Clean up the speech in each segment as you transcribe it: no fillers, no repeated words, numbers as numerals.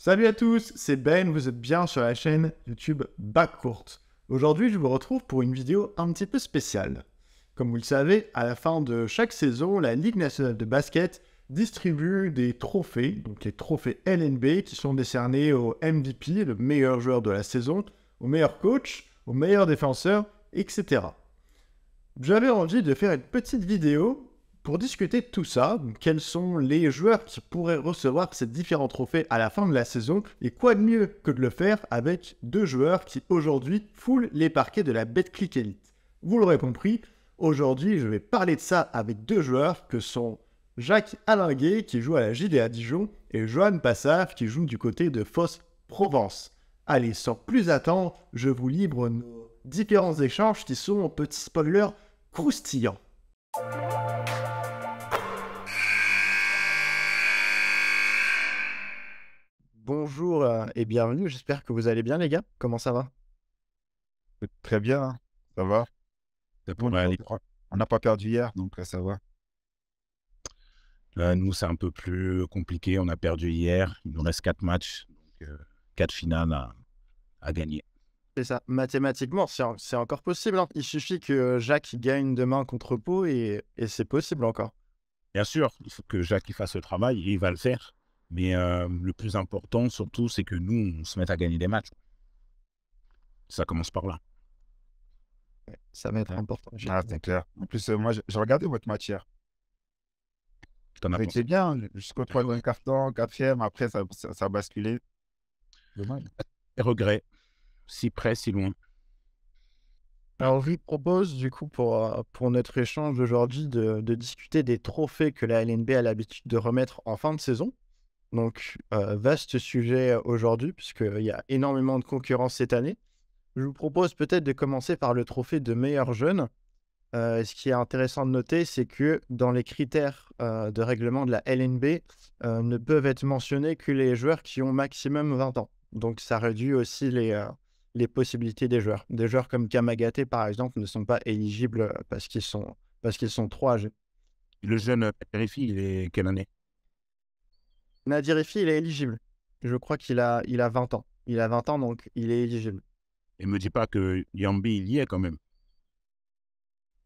Salut à tous, c'est Ben, vous êtes bien sur la chaîne YouTube Backcourt. Aujourd'hui, je vous retrouve pour une vidéo un petit peu spéciale. Comme vous le savez, à la fin de chaque saison, la Ligue nationale de basket distribue des trophées, donc les trophées LNB, qui sont décernés au MVP, le meilleur joueur de la saison, au meilleur coach, au meilleur défenseur, etc. J'avais envie de faire une petite vidéo pour discuter de tout ça, donc quels sont les joueurs qui pourraient recevoir ces différents trophées à la fin de la saison, et quoi de mieux que de le faire avec deux joueurs qui aujourd'hui foulent les parquets de la Betclic Elite. Vous l'aurez compris, aujourd'hui je vais parler de ça avec deux joueurs que sont Jacques Allinguet qui joue à la JDA Dijon et Johan Passaf qui joue du côté de Fos-Provence. Allez, sans plus attendre, je vous livre nos différents échanges qui sont, petit spoiler, croustillants. Bonjour et bienvenue, j'espère que vous allez bien les gars, comment ça va? Très bien, hein. Ça va. Ça Nous, pourrait aller. on n'a pas perdu hier, donc ça va. Nous, c'est un peu plus compliqué. On a perdu hier. Il nous reste 4 matchs, donc 4 finales à gagner. C'est ça, mathématiquement c'est encore possible, hein. Il suffit que Jacques gagne demain contre Pau et c'est possible encore. Bien sûr, il faut que Jacques il fasse le travail et il va le faire. Mais le plus important, surtout, c'est que nous, on se mette à gagner des matchs. Ça commence par là. Ouais, ça va être Ouais. important. Ah, c'est clair. En plus, moi, j'ai regardé votre match hier. T'en as Vous pensé? étiez bien jusqu'au troisième quart-temps, quatrième. Après, ça a basculé. Dommage. Des regrets. Si près, si loin. Alors je vous propose du coup pour notre échange d'aujourd'hui de discuter des trophées que la LNB a l'habitude de remettre en fin de saison. Donc vaste sujet aujourd'hui puisqu'il y a énormément de concurrence cette année. Je vous propose peut-être de commencer par le trophée de meilleur jeune. Ce qui est intéressant de noter, c'est que dans les critères de règlement de la LNB, ne peuvent être mentionnés que les joueurs qui ont maximum 20 ans. Donc ça réduit aussi les possibilités des joueurs. Des joueurs comme Kamagaté, par exemple, ne sont pas éligibles parce qu'ils sont trop âgés. Le jeune Périfi, il est quelle année? Nadir Effi, il est éligible. Je crois il a 20 ans. Il a 20 ans, donc il est éligible. Et me dis pas que Yambi, il y est quand même.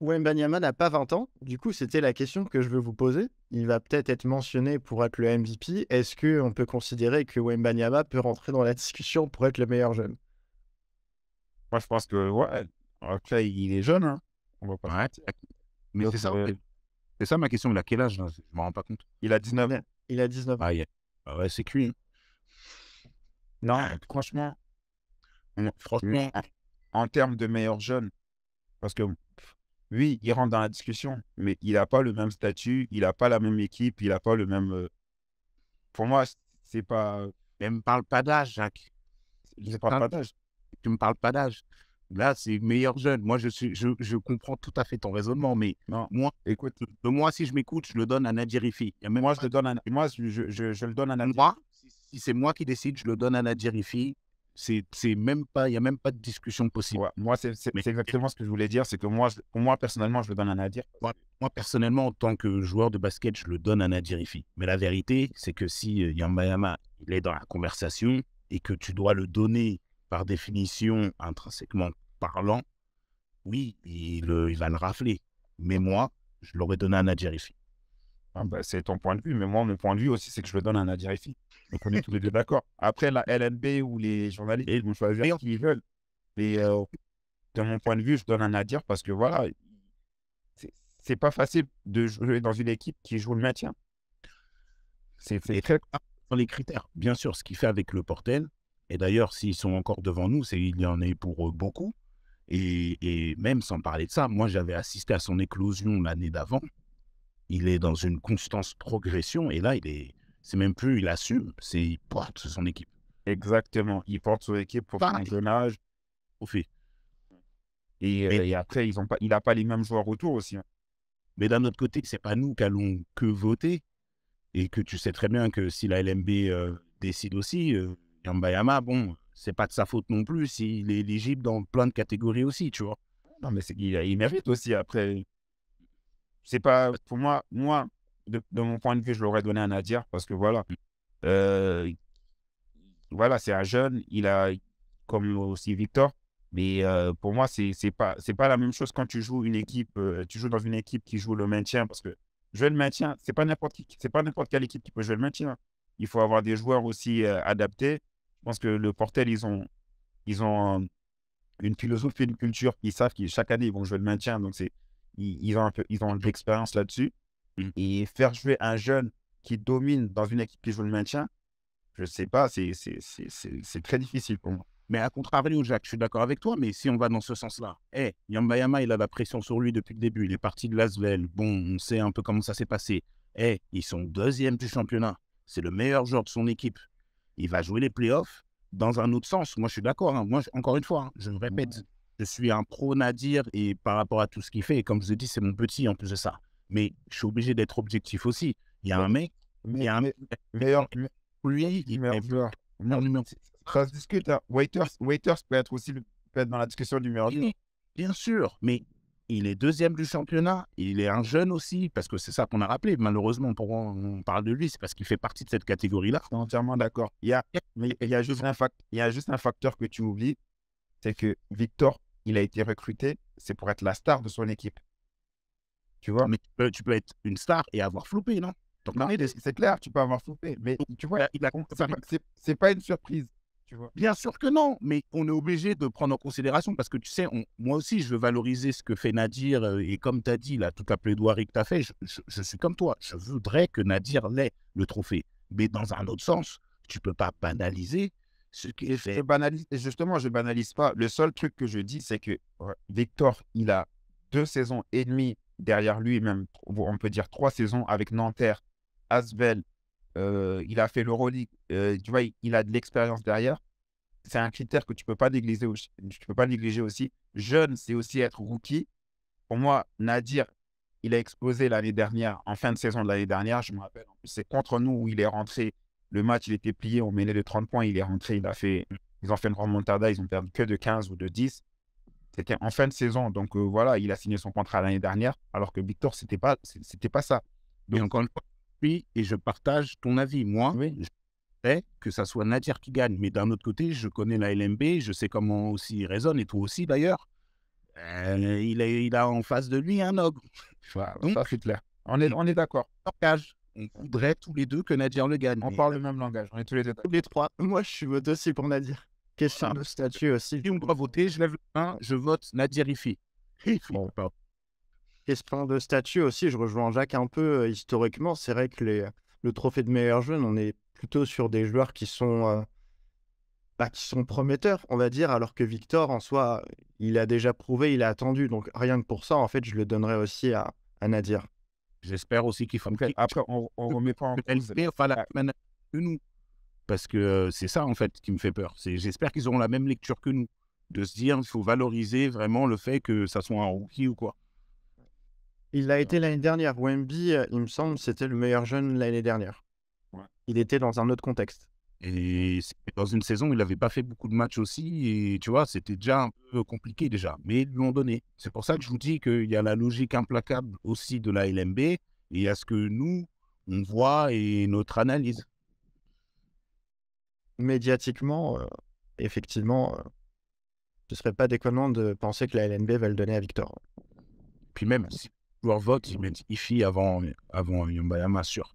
Wembanyama n'a pas 20 ans. Du coup, c'était la question que je veux vous poser. Il va peut-être être mentionné pour être le MVP. Est-ce qu'on peut considérer que Wembanyama peut rentrer dans la discussion pour être le meilleur jeune? Moi, je pense que, ouais. Après, il est jeune, hein. On va pas se Ouais. mentir. Mais Donc, c'est ça ma question. Il a quel âge là? Je me rends pas compte. il a 19 ans. Il a 19 ans. Ah, ah ouais, c'est cuit, hein. Non, Ah, franchement, franchement, en termes de meilleur jeune, parce que oui, il rentre dans la discussion, mais il n'a pas le même statut, il n'a pas la même équipe, il n'a pas le même. Pour moi, c'est pas. mais me parle pas d'âge, Jacques. Je ne parle pas d'âge. Tu me parles pas d'âge. Là, c'est meilleur jeune. Moi, je comprends tout à fait ton raisonnement, mais Non, moi, écoute, moi, si je m'écoute, je le donne à Nadjerifi. Il y a même moi, pas je le donne à, moi, je le donne à Nadir. moi, si c'est moi qui décide, je le donne à Nadjerifi. C'est même pas, il y a même pas de discussion possible. Ouais, moi, c'est Mais exactement ce que je voulais dire. C'est que moi, pour moi, personnellement, je le donne à Nadir. moi, personnellement, en tant que joueur de basket, je le donne à Nadjerifi. Mais la vérité, c'est que si Yambayama, il est dans la conversation et que tu dois le donner par définition, intrinsèquement parlant, oui, il va le rafler. Mais moi, je l'aurais donné à Nadjerifi. Ah, bah, c'est ton point de vue, mais moi, mon point de vue aussi, c'est que je le donne à Nadir Effi. Donc, on est tous les deux d'accord. Après, la LNB ou les journalistes, Et ils vont choisir qui ils veulent. Mais de mon point de vue, je donne à Nadir parce que voilà, c'est c'est pas facile de jouer dans une équipe qui joue le maintien. C'est et très. dans les critères, bien sûr, ce qu'il fait avec le Portel, et d'ailleurs, s'ils sont encore devant nous, il y en est pour beaucoup. Et même sans parler de ça, moi, j'avais assisté à son éclosion l'année d'avant. Il est dans une constante progression, et là, c'est même plus, il assume, il porte son équipe. Exactement. Il porte son équipe pour son jeune âge. Au fait. Et après, il n'a pas les mêmes joueurs autour aussi, hein. Mais d'un autre côté, c'est pas nous qui allons que voter, et que tu sais très bien que si la LMB décide aussi, Yambayama, bon, c'est pas de sa faute non plus s'il est éligible dans plein de catégories aussi, tu vois. Non, mais il mérite aussi. Après, c'est pas. Pour moi, de mon point de vue, je l'aurais donné à Nadir parce que voilà. Euh, voilà, c'est un jeune, il a, comme aussi Victor, mais pour moi, c'est pas la même chose quand tu joues une équipe, tu joues dans une équipe qui joue le maintien, parce que jouer le maintien, c'est pas n'importe quelle équipe qui peut jouer le maintien. Il faut avoir des joueurs aussi adaptés. Je pense que le Portel, ils ont une philosophie, une culture, ils savent que chaque année, ils vont jouer le maintien, donc ils ont de l'expérience là-dessus. Et faire jouer un jeune qui domine dans une équipe qui joue le maintien, je sais pas, c'est très difficile pour moi. Mais à contrario, Jacques, je suis d'accord avec toi, mais si on va dans ce sens-là, Yambayama, il a la pression sur lui depuis le début. Il est parti de l'Asvel. Bon, on sait un peu comment ça s'est passé. Ils sont deuxième du championnat. C'est le meilleur joueur de son équipe. Il va jouer les playoffs dans un autre sens. Moi, je suis d'accord. Moi, encore une fois, je me répète, je suis un pro Nadir et par rapport à tout ce qu'il fait, et comme je vous ai dit, c'est mon petit en plus de ça. Mais je suis obligé d'être objectif aussi. Il y a un mec, il y a un mec, Meilleur, lui, il meilleur est joueur. meilleur numéro. Ça se discute, hein. Waiters peut être aussi peut être dans la discussion du meilleur joueur. Oui, bien sûr, mais il est deuxième du championnat. Il est un jeune aussi, parce que c'est ça qu'on a rappelé. Malheureusement, pourquoi on parle de lui, c'est parce qu'il fait partie de cette catégorie-là. Je suis entièrement d'accord. Mais il y a juste un facteur que tu oublies, c'est que Victor, il a été recruté, c'est pour être la star de son équipe. Tu vois? Mais tu peux être une star et avoir floppé, non? Donc, Non, c'est clair, tu peux avoir flopé, mais tu vois, c'est pas une surprise. Tu vois? bien sûr que non, mais on est obligé de prendre en considération parce que tu sais, moi aussi, je veux valoriser ce que fait Nadir. Et comme tu as dit, là, toute la plaidoirie que tu as fait, je suis comme toi. Je voudrais que Nadir l'ait, le trophée. Mais dans un autre sens, tu peux pas banaliser ce qui est fait. Justement, je banalise pas. Le seul truc que je dis, c'est que Victor, il a 2 saisons et demie derrière lui, même, on peut dire 3 saisons avec Nanterre, Asvel. Il a fait l'Euroleague. Tu vois, il a de l'expérience derrière. C'est un critère que tu peux pas négliger aussi. Tu peux pas négliger aussi. Jeune, c'est aussi être rookie. Pour moi, Nadir, il a explosé l'année dernière, en fin de saison de l'année dernière. Je me rappelle, en plus, c'est contre nous où il est rentré. Le match, il était plié, on menait de 30 points. Il est rentré, ils ont fait une remontada. Ils ont perdu que de 15 ou de 10. C'était en fin de saison. Donc voilà, il a signé son contrat l'année dernière. Alors que Victor, c'était pas ça. Et encore une fois, oui, et je partage ton avis. Moi, Oui. je sais que ça soit Nadir qui gagne. Mais d'un autre côté, je connais la LNB, je sais comment aussi il raisonne, et toi aussi d'ailleurs. Il a en face de lui un ogre. Voilà, Donc, ça, c'est clair. On est d'accord. blocage. On voudrait tous les deux que Nadir le gagne. On parle le même langage. On est tous les deux d'accord. Tous les trois. Moi, je suis voté aussi pour Nadir. Question de statut aussi. Si on doit voter, je lève la main, je vote Nadirifi. Bon. Question de statut aussi, je rejoins Jacques un peu. Historiquement, c'est vrai que le trophée de meilleur jeune, on est plutôt sur des joueurs qui sont prometteurs, on va dire, alors que Victor, en soi, il a déjà prouvé, il a attendu. Donc rien que pour ça, en fait, je le donnerais aussi à Nadir. J'espère aussi qu'il faut Après, on remet pas en cause. la même que nous. Parce que c'est ça, en fait, qui me fait peur. J'espère qu'ils auront la même lecture que nous. De se dire, il faut valoriser vraiment le fait que ça soit un rookie ou quoi. Il l'a été l'année dernière. Wemby, il me semble, c'était le meilleur jeune l'année dernière. Ouais. Il était dans un autre contexte. Et dans une saison, il n'avait pas fait beaucoup de matchs aussi. Et tu vois, c'était déjà un peu compliqué déjà. Mais ils lui ont donné. C'est pour ça que je vous dis qu'il y a la logique implacable aussi de la LNB. Et il y a ce que nous, on voit et notre analyse. Médiatiquement, effectivement, ce serait pas déconnant de penser que la LNB va le donner à Victor. Puis même, si le joueur vote, ils mettent Ifi avant Yambayama, sûr.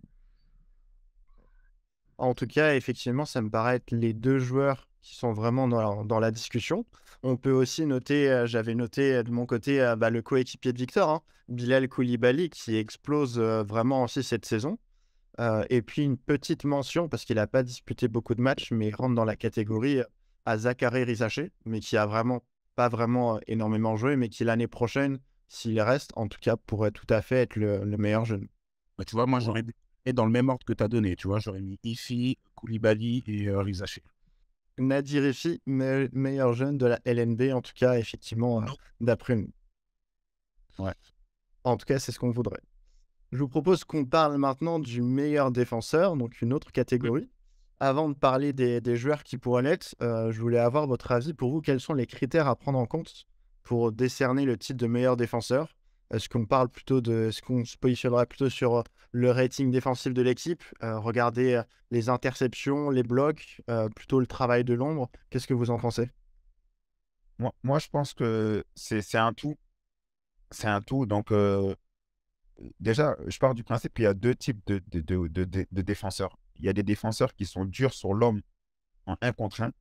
En tout cas, effectivement, ça me paraît être les deux joueurs qui sont vraiment dans la discussion. On peut aussi noter, j'avais noté de mon côté le coéquipier de Victor, hein, Bilal Koulibaly, qui explose vraiment aussi cette saison. Et puis une petite mention, parce qu'il n'a pas disputé beaucoup de matchs, mais il rentre dans la catégorie à Zachary Rizaché, mais qui a vraiment pas vraiment énormément joué, mais qui l'année prochaine, s'il reste, en tout cas, pourrait tout à fait être le meilleur jeune. Bah, tu vois, moi, j'aurais mis dans le même ordre que tu as donné. Tu vois, j'aurais mis Ifi, Koulibaly et Rizaché. Nadir Ifi, meilleur jeune de la LNB, en tout cas, effectivement, d'après nous. Ouais. En tout cas, c'est ce qu'on voudrait. Je vous propose qu'on parle maintenant du meilleur défenseur, donc une autre catégorie. Avant de parler des joueurs qui pourraient l'être, je voulais avoir votre avis. Pour vous, quels sont les critères à prendre en compte pour décerner le titre de meilleur défenseur? Est-ce qu'on se positionnerait plutôt sur le rating défensif de l'équipe, regarder les interceptions, les blocs, plutôt le travail de l'ombre? Qu'est-ce que vous en pensez? Moi, je pense que c'est un tout. C'est un tout. Donc, déjà, je pars du principe qu'il y a deux types de défenseurs. Il y a des défenseurs qui sont durs sur l'homme en un contre 1.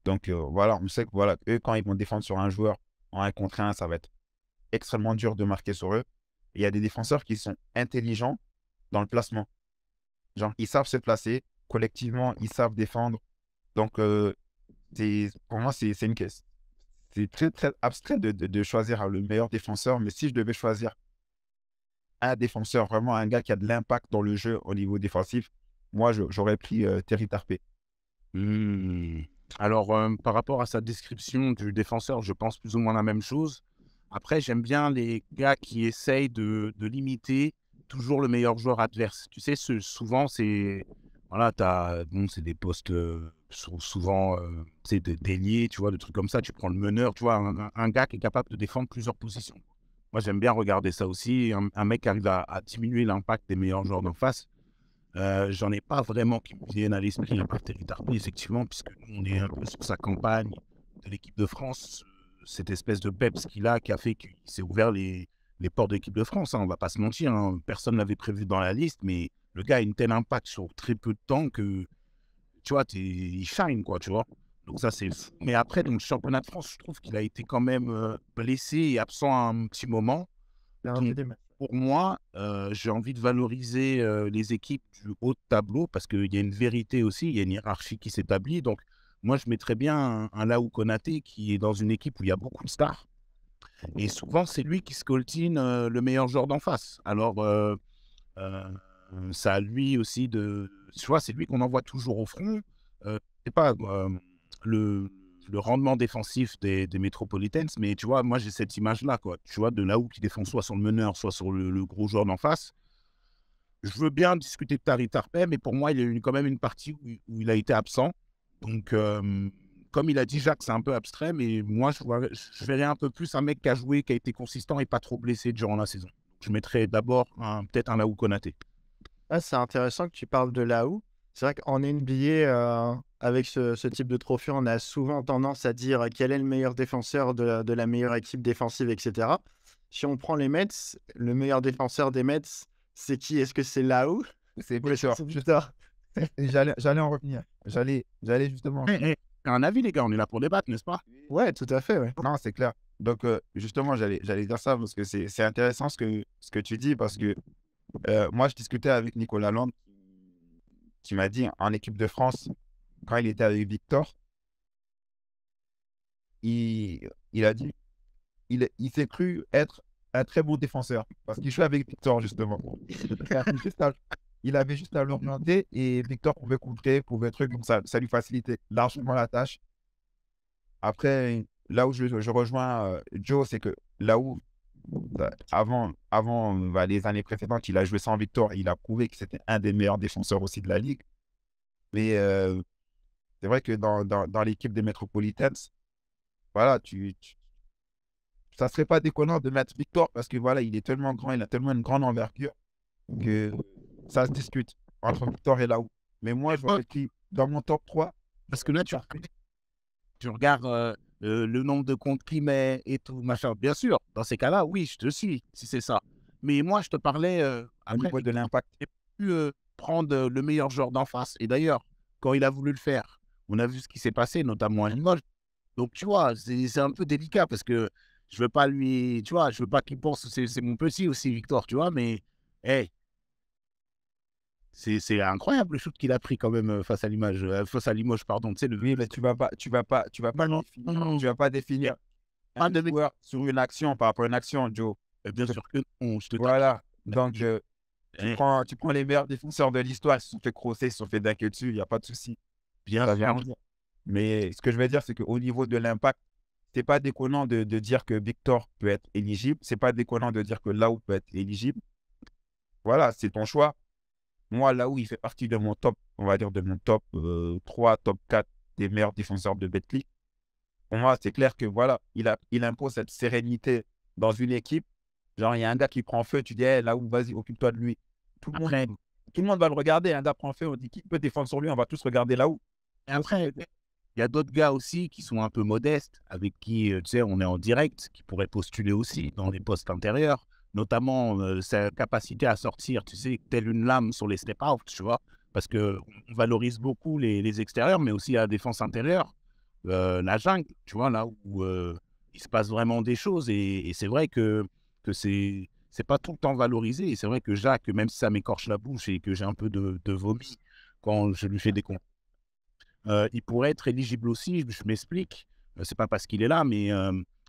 Donc, voilà, on sait que voilà, eux, quand ils vont défendre sur un joueur en un contre 1, ça va être extrêmement dur de marquer sur eux. Et il y a des défenseurs qui sont intelligents dans le placement. Genre, ils savent se placer. Collectivement, ils savent défendre. Donc, pour moi, c'est une caisse. C'est très, très abstrait de choisir le meilleur défenseur. Mais si je devais choisir un défenseur, vraiment un gars qui a de l'impact dans le jeu au niveau défensif, moi, j'aurais pris Terry Tarpey. Hmm. Alors, par rapport à sa description du défenseur, je pense plus ou moins la même chose. Après, j'aime bien les gars qui essayent de limiter toujours le meilleur joueur adverse. Tu sais, souvent, c'est voilà, c'est des postes souvent c'est déliés, tu vois, des trucs comme ça. Tu prends le meneur, tu vois, un gars qui est capable de défendre plusieurs positions. Moi, j'aime bien regarder ça aussi. Un mec qui arrive à diminuer l'impact des meilleurs joueurs d'en face. J'en ai pas vraiment qui me viennent à l'esprit, à part Terry Tarpey, effectivement, puisque nous, on est un peu sur sa campagne de l'équipe de France, cette espèce de peps qu'il a, qui a fait qu'il s'est ouvert les portes de l'équipe de France, hein, on va pas se mentir, hein. Personne ne l'avait prévu dans la liste, mais le gars a une telle impact sur très peu de temps que, tu vois, il shine, quoi, tu vois. Donc ça, c'est fou. Mais après, dans le championnat de France, je trouve qu'il a été quand même blessé et absent un petit moment. Donc, pour moi, j'ai envie de valoriser les équipes du haut de tableau parce qu'il y a une vérité aussi, il y a une hiérarchie qui s'établit. Donc, moi, je mettrais bien un Laou Konaté qui est dans une équipe où il y a beaucoup de stars. Et souvent, c'est lui qui scoltine le meilleur joueur d'en face. Alors, euh, ça a lui aussi de. Tu vois, c'est lui qu'on envoie toujours au front. C'est pas le, le rendement défensif des Metropolitans, mais tu vois, moi j'ai cette image-là, quoi. Tu vois, de là où qui défend soit sur le meneur, soit sur le gros joueur d'en face. Je veux bien discuter de Tari Tarpey, mais pour moi, il y a eu quand même une partie où il a été absent. Donc, comme il a dit Jacques, c'est un peu abstrait, mais moi, je verrais un peu plus un mec qui a joué, qui a été consistant et pas trop blessé durant la saison. Je mettrais d'abord peut-être un Laou Konaté. Ah, c'est intéressant que tu parles de Laou. C'est vrai qu'en NBA, avec ce type de trophée, on a souvent tendance à dire quel est le meilleur défenseur de la meilleure équipe défensive, etc. Si on prend les Mets, le meilleur défenseur des Mets, c'est qui? Est-ce que c'est Laou? C'est Oui, Victor. c'est Victor. Et j'allais en revenir. J'allais justement. Un avis, les gars, on est là pour débattre, n'est-ce pas? Ouais, tout à fait, ouais. Non, c'est clair. Donc, justement, j'allais dire ça parce que c'est intéressant ce que tu dis parce que moi, je discutais avec Nicolas Land qui m'a dit en équipe de France, quand il était avec Victor, il a dit il s'est cru être un très bon défenseur parce qu'il jouait avec Victor, justement. Il avait juste à l'orienter et Victor pouvait contrer, pouvait truc, donc ça lui facilitait largement la tâche. Après, là où je rejoins Joe, c'est que là où, avant les années précédentes, il a joué sans Victor, il a prouvé que c'était un des meilleurs défenseurs aussi de la ligue. Mais c'est vrai que dans l'équipe des Metropolitans, voilà, ça serait pas déconnant de mettre Victor parce que voilà, il est tellement grand, il a tellement une grande envergure que ça se discute entre Victor et Laou. Mais moi, je vois pris dans mon top 3. Parce que là, tu regardes le nombre de comptes qu'il met et tout, machin. Bien sûr, dans ces cas-là, oui, je te suis, si c'est ça. Mais moi, je te parlais Au après, niveau de l'impact. il a pu prendre le meilleur joueur d'en face. Et d'ailleurs, quand il a voulu le faire, on a vu ce qui s'est passé, notamment à Limoges. Donc, tu vois, c'est un peu délicat parce que je veux pas lui, tu vois, je veux pas qu'il pense que c'est mon petit aussi, Victor, tu vois, mais, hey, c'est incroyable le shoot qu'il a pris quand même face à Limoges, pardon. Tu sais, Oui, mais tu vas pas non, tu vas pas définir un joueur sur une action par rapport à une action, Joe. bien sûr que non, je te Voilà. Donc, tu Eh, prends les meilleurs défenseurs de l'histoire, ils se sont fait crosser, ils se sont fait dunker dessus, il n'y a pas de souci. bien Ça sûr. vient dire. Mais ce que je veux dire, c'est qu'au niveau de l'impact, c'est pas déconnant de dire que Victor peut être éligible. C'est pas déconnant de dire que Laou peut être éligible. Voilà, c'est ton choix. Moi, Laou, il fait partie de mon top, on va dire de mon top 3, top 4 des meilleurs défenseurs de Betclic. Pour moi, c'est clair que voilà, il impose cette sérénité dans une équipe Genre, il y a un gars qui prend feu, tu dis, là où, vas-y, occupe-toi de lui. Après, Tout le monde va le regarder. Un gars prend feu, on dit, qui peut défendre sur lui? On va tous regarder là où. après, il y a d'autres gars aussi qui sont un peu modestes, avec qui, tu sais, on est en direct, qui pourraient postuler aussi dans les postes intérieurs, notamment sa capacité à sortir, tu sais, telle une lame sur les step-out, tu vois, parce qu'on valorise beaucoup les extérieurs, mais aussi la défense intérieure, la jungle, tu vois, là où il se passe vraiment des choses, et c'est vrai que c'est pas tout le temps valorisé, et c'est vrai que Jacques, même si ça m'écorche la bouche et que j'ai un peu de vomi quand je lui fais des comptes, il pourrait être éligible aussi, je m'explique. C'est pas parce qu'il est là, mais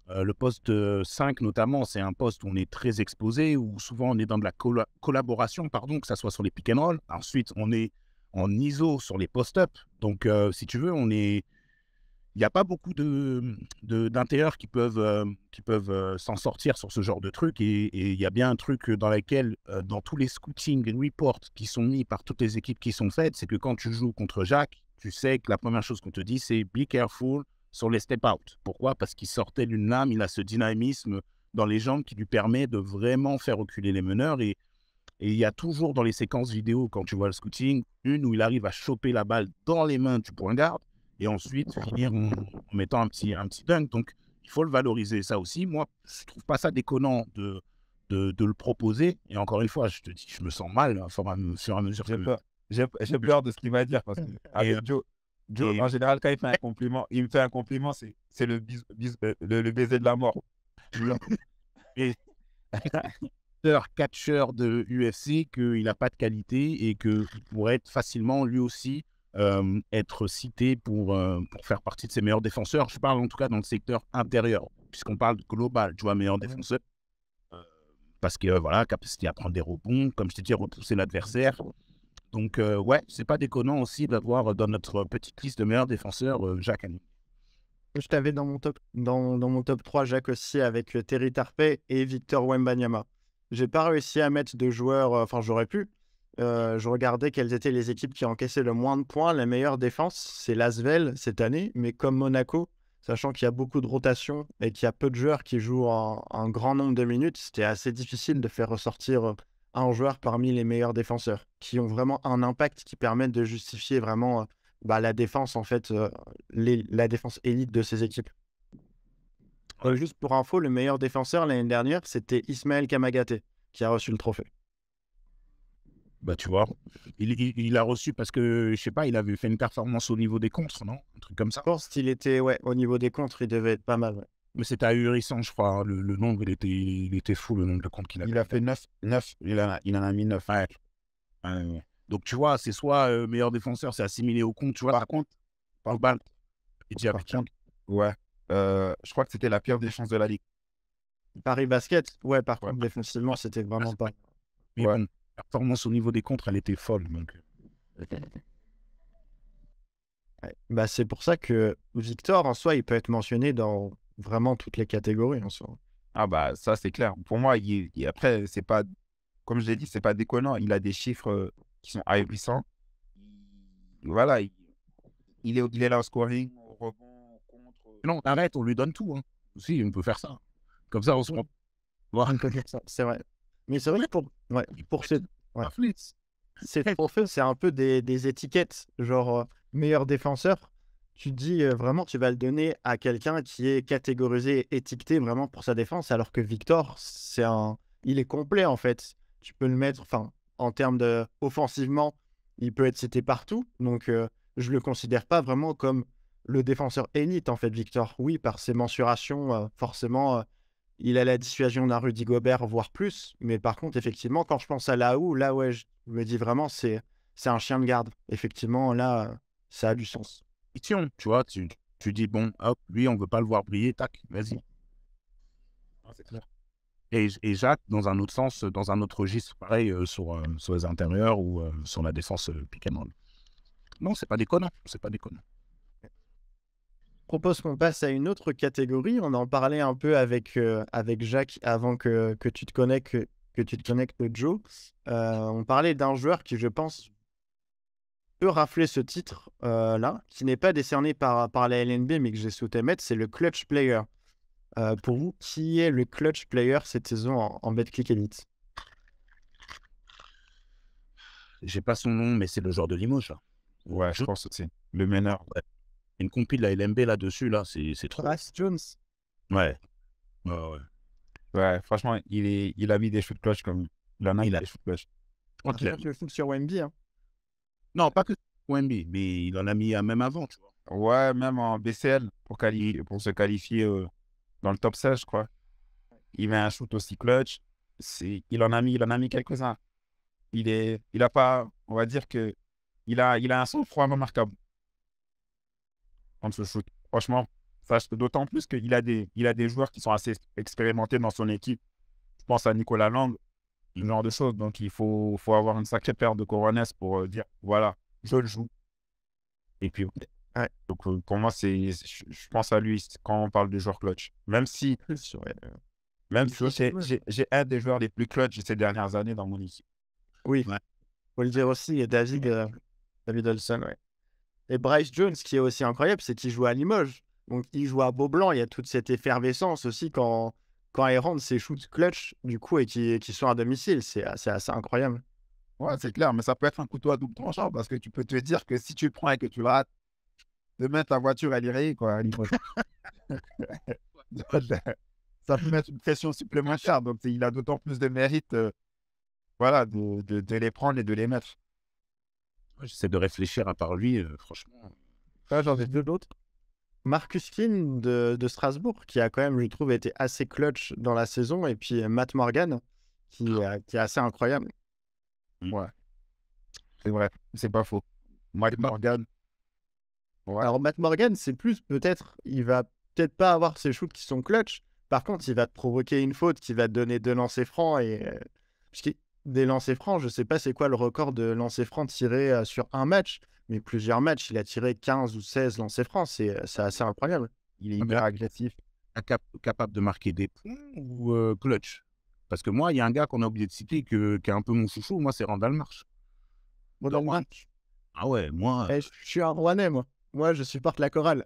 le poste 5 notamment, c'est un poste où on est très exposé, où souvent on est dans de la collaboration, pardon, que ça soit sur les pick and roll. Ensuite, on est en ISO sur les post-up. Donc, si tu veux, il n'y a pas beaucoup d'intérieurs qui peuvent s'en sortir sur ce genre de truc. Et il y a bien un truc dans lequel, dans tous les scouting reports qui sont mis par toutes les équipes qui sont faites, c'est que quand tu joues contre Jacques, tu sais que la première chose qu'on te dit, c'est « be careful » sur les step-out. Pourquoi? Parce qu'il sortait d'une lame, il a ce dynamisme dans les jambes qui lui permet de vraiment faire reculer les meneurs. Et il y a toujours dans les séquences vidéo, quand tu vois le scouting, une où il arrive à choper la balle dans les mains du point garde et ensuite finir en mettant un petit dunk. Donc, il faut le valoriser, ça aussi. Moi, je ne trouve pas ça déconnant de le proposer. Et encore une fois, je te dis, je me sens mal au fur et à mesure J'ai que... peur. J'ai peur de ce qu'il va dire parce que avec Joe, et- en général, quand il me fait un compliment, c'est le baiser de la mort. et catcheur de UFC qu'il n'a pas de qualité et qu'il pourrait être facilement lui aussi être cité pour faire partie de ses meilleurs défenseurs. Je parle en tout cas dans le secteur intérieur, puisqu'on parle de global, tu vois, meilleur défenseur. Parce que voilà, capacité à prendre des rebonds, comme je t'ai dit, repousser l'adversaire. Donc ouais, c'est pas déconnant aussi d'avoir dans notre petite liste de meilleurs défenseurs Jacques Hanning. Je t'avais dans mon top 3, Jacques aussi, avec Terry Tarpey et Victor Wembanyama. J'ai pas réussi à mettre de joueurs, enfin j'aurais pu. Je regardais quelles étaient les équipes qui encaissaient le moins de points. La meilleure défense, c'est l'Asvel cette année, mais comme Monaco, sachant qu'il y a beaucoup de rotation et qu'il y a peu de joueurs qui jouent un grand nombre de minutes, c'était assez difficile de faire ressortir un joueur parmi les meilleurs défenseurs, qui ont vraiment un impact qui permettent de justifier vraiment la défense, en fait, la défense élite de ces équipes. Juste pour info, le meilleur défenseur l'année dernière, c'était Ismaël Kamagaté, qui a reçu le trophée. Bah tu vois, il a reçu parce que, je sais pas, il avait fait une performance au niveau des contres, non? Un truc comme ça. Je pense qu'il était, ouais, au niveau des contres, il devait être pas mal. Ouais. Mais c'était ahurissant, je crois. Le nombre, il était fou, le nombre de comptes qu'il a Il a fait 9. Il en a mis 9. Ouais. Donc, tu vois, c'est soit meilleur défenseur, c'est assimilé au compte, tu vois, Par contre, par balle. Et tu par contre, ouais, je crois que c'était la pire défense de la ligue. Paris Basket, ouais, par Ouais. contre, défensivement, c'était vraiment pas. Mais Ouais. bon, la performance au niveau des contres, elle était folle. Donc... Ouais. Bah, c'est pour ça que Victor, en soi, il peut être mentionné dans vraiment toutes les catégories, en soi. Ah bah ça c'est clair. Pour moi, après, c'est pas, comme je l'ai dit, c'est pas déconnant. Il a des chiffres qui sont ahurissants. Voilà, il est là au scoring, au rebond, au contre. Non, arrête, on lui donne tout. Hein. Si, on peut faire ça. Comme ça, on se rend. On peut faire ça, c'est vrai. Mais c'est vrai que pour ces trophées, c'est un peu des étiquettes, genre meilleur défenseur. Tu te dis vraiment, tu vas le donner à quelqu'un qui est catégorisé, étiqueté vraiment pour sa défense, alors que Victor, il est complet en fait. Tu peux le mettre, enfin, en termes de offensivement, il peut être cité partout. Donc, je le considère pas vraiment comme le défenseur élite en fait, Victor. Oui, par ses mensurations, forcément. Il a la dissuasion d'un Rudy Gobert, voire plus. Mais par contre, effectivement, quand je pense à Laou, là, ouais, je me dis vraiment, c'est un chien de garde. Effectivement, là, ça a du sens. Tu vois, tu dis, bon, hop, lui, on veut pas le voir briller, tac, vas-y. Ah, c'est clair. Et Jacques, dans un autre sens, dans un autre registre, pareil, sur les intérieurs ou sur la défense pick and roll. Non, c'est pas déconnant, c'est pas déconnant. Je propose qu'on passe à une autre catégorie. On en parlait un peu avec Jacques avant que tu te connectes, que tu te connectes, Joe. On parlait d'un joueur qui, je pense, peut rafler ce titre là, qui n'est pas décerné par la LNB, mais que j'ai souhaité mettre, c'est le clutch player. Pour vous, qui est le clutch player cette saison en Betclic Elite? J'ai pas son nom, mais c'est le joueur de Limoges, là. Ouais, je pense aussi. Le meneur. Ouais. Une compil de la LMB là-dessus, là, c'est trop. Bryce Jones. Ouais. Ouais. Ouais, franchement, il a mis des shoots clutch comme. Il en a mis des shoots clutch. Je crois qu'il a... Le foot sur Wemby. Hein. Non, pas que Wemby, mais il en a mis même avant, tu vois. Ouais, même en BCL, pour se qualifier dans le top 16, je crois. Il met un shoot aussi clutch. Il en a mis quelques-uns. Il a pas, on va dire que il a un sang-froid remarquable dans ce shoot. Franchement, d'autant plus qu'il a des joueurs qui sont assez expérimentés dans son équipe. Je pense à Nicolas Lang, ce genre de choses. Donc, il faut avoir une sacrée paire de cojones pour dire, voilà, je le joue. Et puis, ouais. Donc, pour moi, je pense à lui quand on parle de joueur clutch. Même si j'ai un des joueurs les plus clutch de ces dernières années dans mon équipe. Oui, Ouais. Faut le dire aussi, et David Olson, ouais. Et Bryce Jones, qui est aussi incroyable, c'est qu'il joue à Limoges. Donc, il joue à Beaublanc. Il y a toute cette effervescence aussi quand il rentre ses shoots clutch, du coup, et qui sont à domicile. C'est assez incroyable. Ouais, c'est clair, mais ça peut être un couteau à double tranchant parce que tu peux te dire que si tu le prends et que tu le rates, demain, ta voiture, elle irait, quoi, à Limoges. Ça peut mettre une pression supplémentaire. Donc, il a d'autant plus de mérite voilà, de les prendre et de les mettre. J'essaie de réfléchir à part lui, franchement. J'en ai deux d'autres. Marcus King de Strasbourg, qui a quand même, je trouve, été assez clutch dans la saison. Et puis Matt Morgan, qui est assez incroyable. Ouais. C'est vrai, c'est pas faux. Matt Morgan. Ouais. Alors, Matt Morgan, c'est plus peut-être, il va peut-être pas avoir ses shoots qui sont clutch. Par contre, il va te provoquer une faute qui va te donner 2 lancers francs. Et des lancers francs, je sais pas c'est quoi le record de lancers francs tirés sur un match, mais plusieurs matchs, il a tiré 15 ou 16 lancers francs. C'est assez incroyable. Il est hyper agressif. Capable de marquer des points ou clutch? Parce que moi, il y a un gars qu'on a oublié de citer qui est un peu mon chouchou. Moi, c'est Randall Marsh. Randall Marsh. Ah ouais, moi. Je suis un Rouennais, moi. Moi, je supporte la chorale.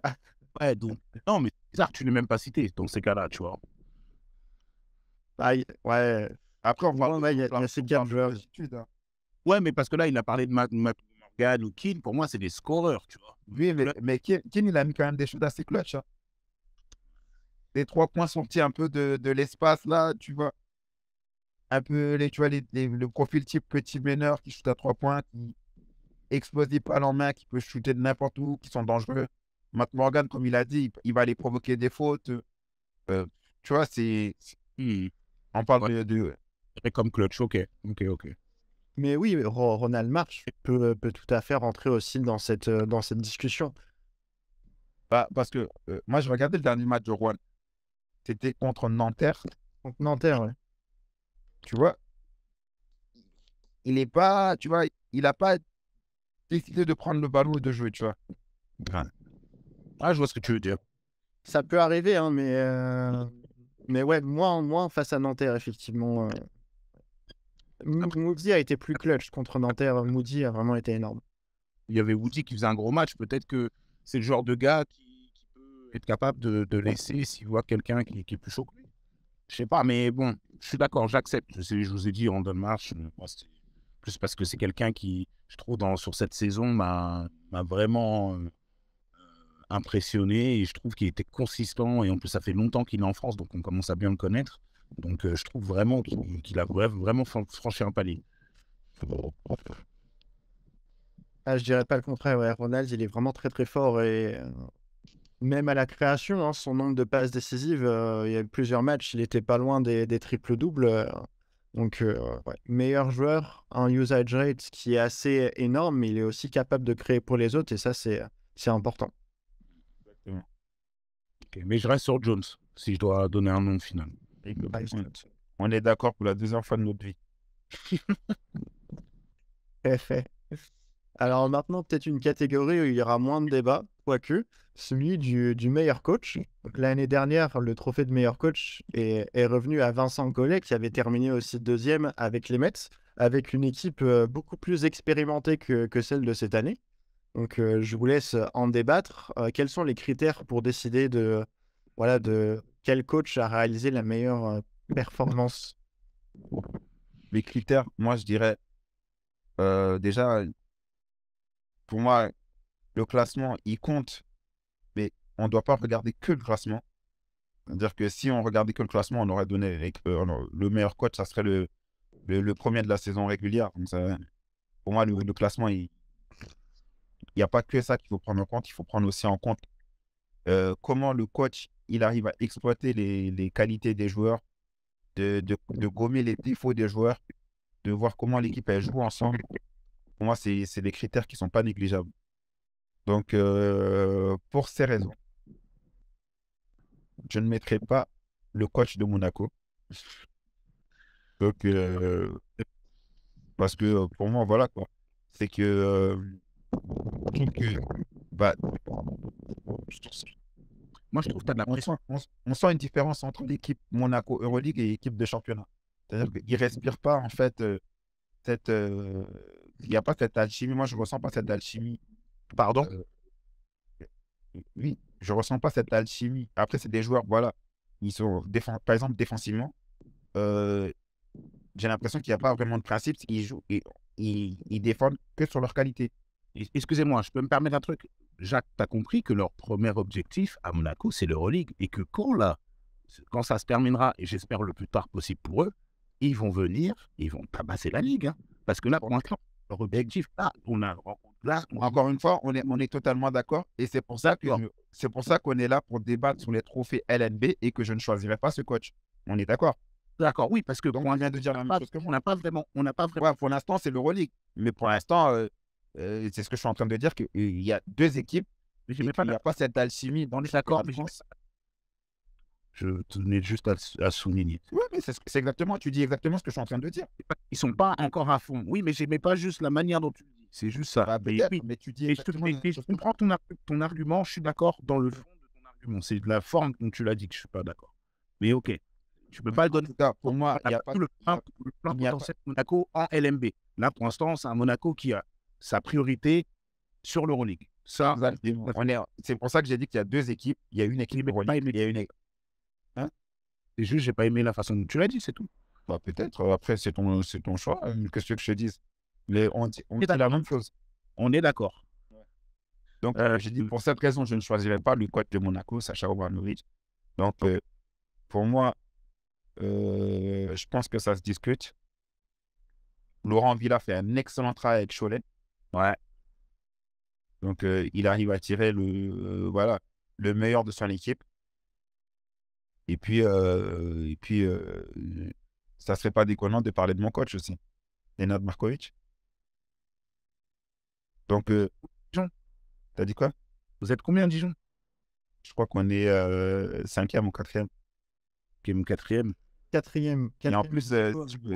Ouais, donc. Non, mais c'est bizarre que tu l'aies même pas cité dans ces cas-là, tu vois. Ouais. Après, on voit, il y a ces 4 joueurs. Ouais, mais parce que là, il a parlé de Morgan ou Keane. Pour moi, c'est des scoreurs, tu vois. Oui, mais Keane, il a mis quand même des choses assez clutch. Hein. Les 3 points sortis un peu de l'espace, là, tu vois. Un peu, tu vois, le profil type petit meneur qui shoot à 3 points, qui explosif à en main, qui peut shooter de n'importe où, qui sont dangereux. Matt Morgan, comme il a dit, il va aller provoquer des fautes. Tu vois, on parle de... Comme clutch, ok. Mais oui, Ronald Marsh peut tout à fait rentrer aussi dans cette discussion. Parce que moi, je regardais le dernier match de Rouen. C'était contre Nanterre. Contre Nanterre, ouais. Tu vois, il n'a pas décidé de prendre le ballon et de jouer, tu vois. Ouais. Ah, je vois ce que tu veux dire. Ça peut arriver, hein, mais ouais, moins face à Nanterre, effectivement. Moody a été plus clutch contre Nanterre. Moody a vraiment été énorme. Il y avait Woody qui faisait un gros match. Peut-être que c'est le genre de gars qui peut être capable de laisser s'il voit quelqu'un qui est plus chaud que lui. Je sais pas, mais bon, je suis d'accord, j'accepte. Je vous ai dit, Randall Marsh, moi, c'est plus parce que c'est quelqu'un qui, je trouve, sur cette saison, m'a vraiment impressionné et je trouve qu'il était consistant. Et en plus, ça fait longtemps qu'il est en France, donc on commence à bien le connaître. Donc, je trouve vraiment qu'il a vraiment franchi un palier. Ah, je dirais pas le contraire. Ouais. Ronald, il est vraiment très très fort et même à la création, hein, son nombre de passes décisives, il y a eu plusieurs matchs, il était pas loin des triples-doubles. Donc, ouais. Meilleur joueur, un usage rate qui est assez énorme, mais il est aussi capable de créer pour les autres et ça, c'est important. Exactement. Okay, mais je reste sur Jones, si je dois donner un nom final. On est d'accord pour la deuxième fois de notre vie. Alors maintenant, peut-être une catégorie où il y aura moins de débats, quoique, celui du meilleur coach. L'année dernière, le trophée de meilleur coach est revenu à Vincent Collet, qui avait terminé aussi deuxième avec les Mets, avec une équipe beaucoup plus expérimentée que celle de cette année. Donc, je vous laisse en débattre. Quels sont les critères pour décider de quel coach a réalisé la meilleure performance? Les critères, moi, je dirais, déjà, pour moi, le classement, il compte, mais on ne doit pas regarder que le classement. C'est-à-dire que si on regardait que le classement, on aurait donné le meilleur coach, ça serait le premier de la saison régulière. Donc pour moi, le classement, il n'y a pas que ça qu'il faut prendre en compte. Il faut prendre aussi en compte comment le coach il arrive à exploiter les qualités des joueurs, de gommer les défauts des joueurs, de voir comment l'équipe elle joue ensemble. Pour moi, c'est des critères qui ne sont pas négligeables. Donc, pour ces raisons, je ne mettrai pas le coach de Monaco. Donc, parce que pour moi, voilà quoi. C'est que, je trouve que bah, Moi, je trouve que tu as de la pression. on sent une différence entre l'équipe Monaco Euroleague et l'équipe de championnat. C'est-à-dire qu'ils ne respirent pas en fait cette. Il n'y a pas cette alchimie. Moi, je ne ressens pas cette alchimie. Pardon? Oui, je ne ressens pas cette alchimie. Après, c'est des joueurs, voilà. Ils sont, par exemple, défensivement, j'ai l'impression qu'il n'y a pas vraiment de principe. Ils jouent, ils défendent que sur leur qualité. Excusez-moi, je peux me permettre un truc? Jacques, tu as compris que leur premier objectif à Monaco, c'est l'Euroleague. Et que quand ça se terminera, et j'espère le plus tard possible pour eux, ils vont venir, ils vont tabasser la Ligue. Hein. Parce que là, pour l'instant, leur objectif, Encore une fois, on est totalement d'accord. Et c'est pour ça qu'on est là pour débattre sur les trophées LNB et que je ne choisirai pas ce coach. On est d'accord? D'accord, oui, parce que Donc, on vient de dire la même chose que on n'a pas vraiment. Ouais, pour l'instant, c'est l'Euroleague. Mais pour l'instant, c'est ce que je suis en train de dire, qu'il y a deux équipes. Mais Il n'y a pas cette alchimie dans les accords. accords. Je tenais juste à souligner. Oui, mais c'est exactement, tu dis exactement ce que je suis en train de dire. Ils sont pas encore à fond. Oui, mais j'aimais pas juste la manière dont tu le dis. C'est juste ça. Bah, mais tu dis exactement je comprends ton argument. Je suis d'accord dans le fond de ton argument. C'est de la forme dont tu l'as dit que je suis pas d'accord. Mais ok, tu peux pas le donner. En tout cas, pour moi, il n'y a pas le plein potentiel de Monaco en LNB. Là, pour l'instant, c'est un Monaco qui a sa priorité sur l'Euroleague. Ça, c'est pour ça que j'ai dit qu'il y a deux équipes. Il y a une équipe Euroleague, il y a une équipe. C'est juste, j'ai pas aimé la façon dont tu l'as dit, c'est tout. Bah, peut-être. Après, c'est ton choix. Qu'est-ce que je te dise? Mais on dit la même chose. On est d'accord. Donc, j'ai dit, pour cette raison, je ne choisirais pas le coach de Monaco, Sacha Obradović. Donc, pour moi, je pense que ça se discute. Laurent Villa fait un excellent travail avec Cholet. Ouais. Donc, il arrive à tirer le meilleur de son équipe. Et puis, ça serait pas déconnant de parler de mon coach aussi, Nenad Markovic. Donc, Dijon. T'as dit quoi? Vous êtes combien, Dijon? Je crois qu'on est 5e ou 4e. Quatrième. Et en plus,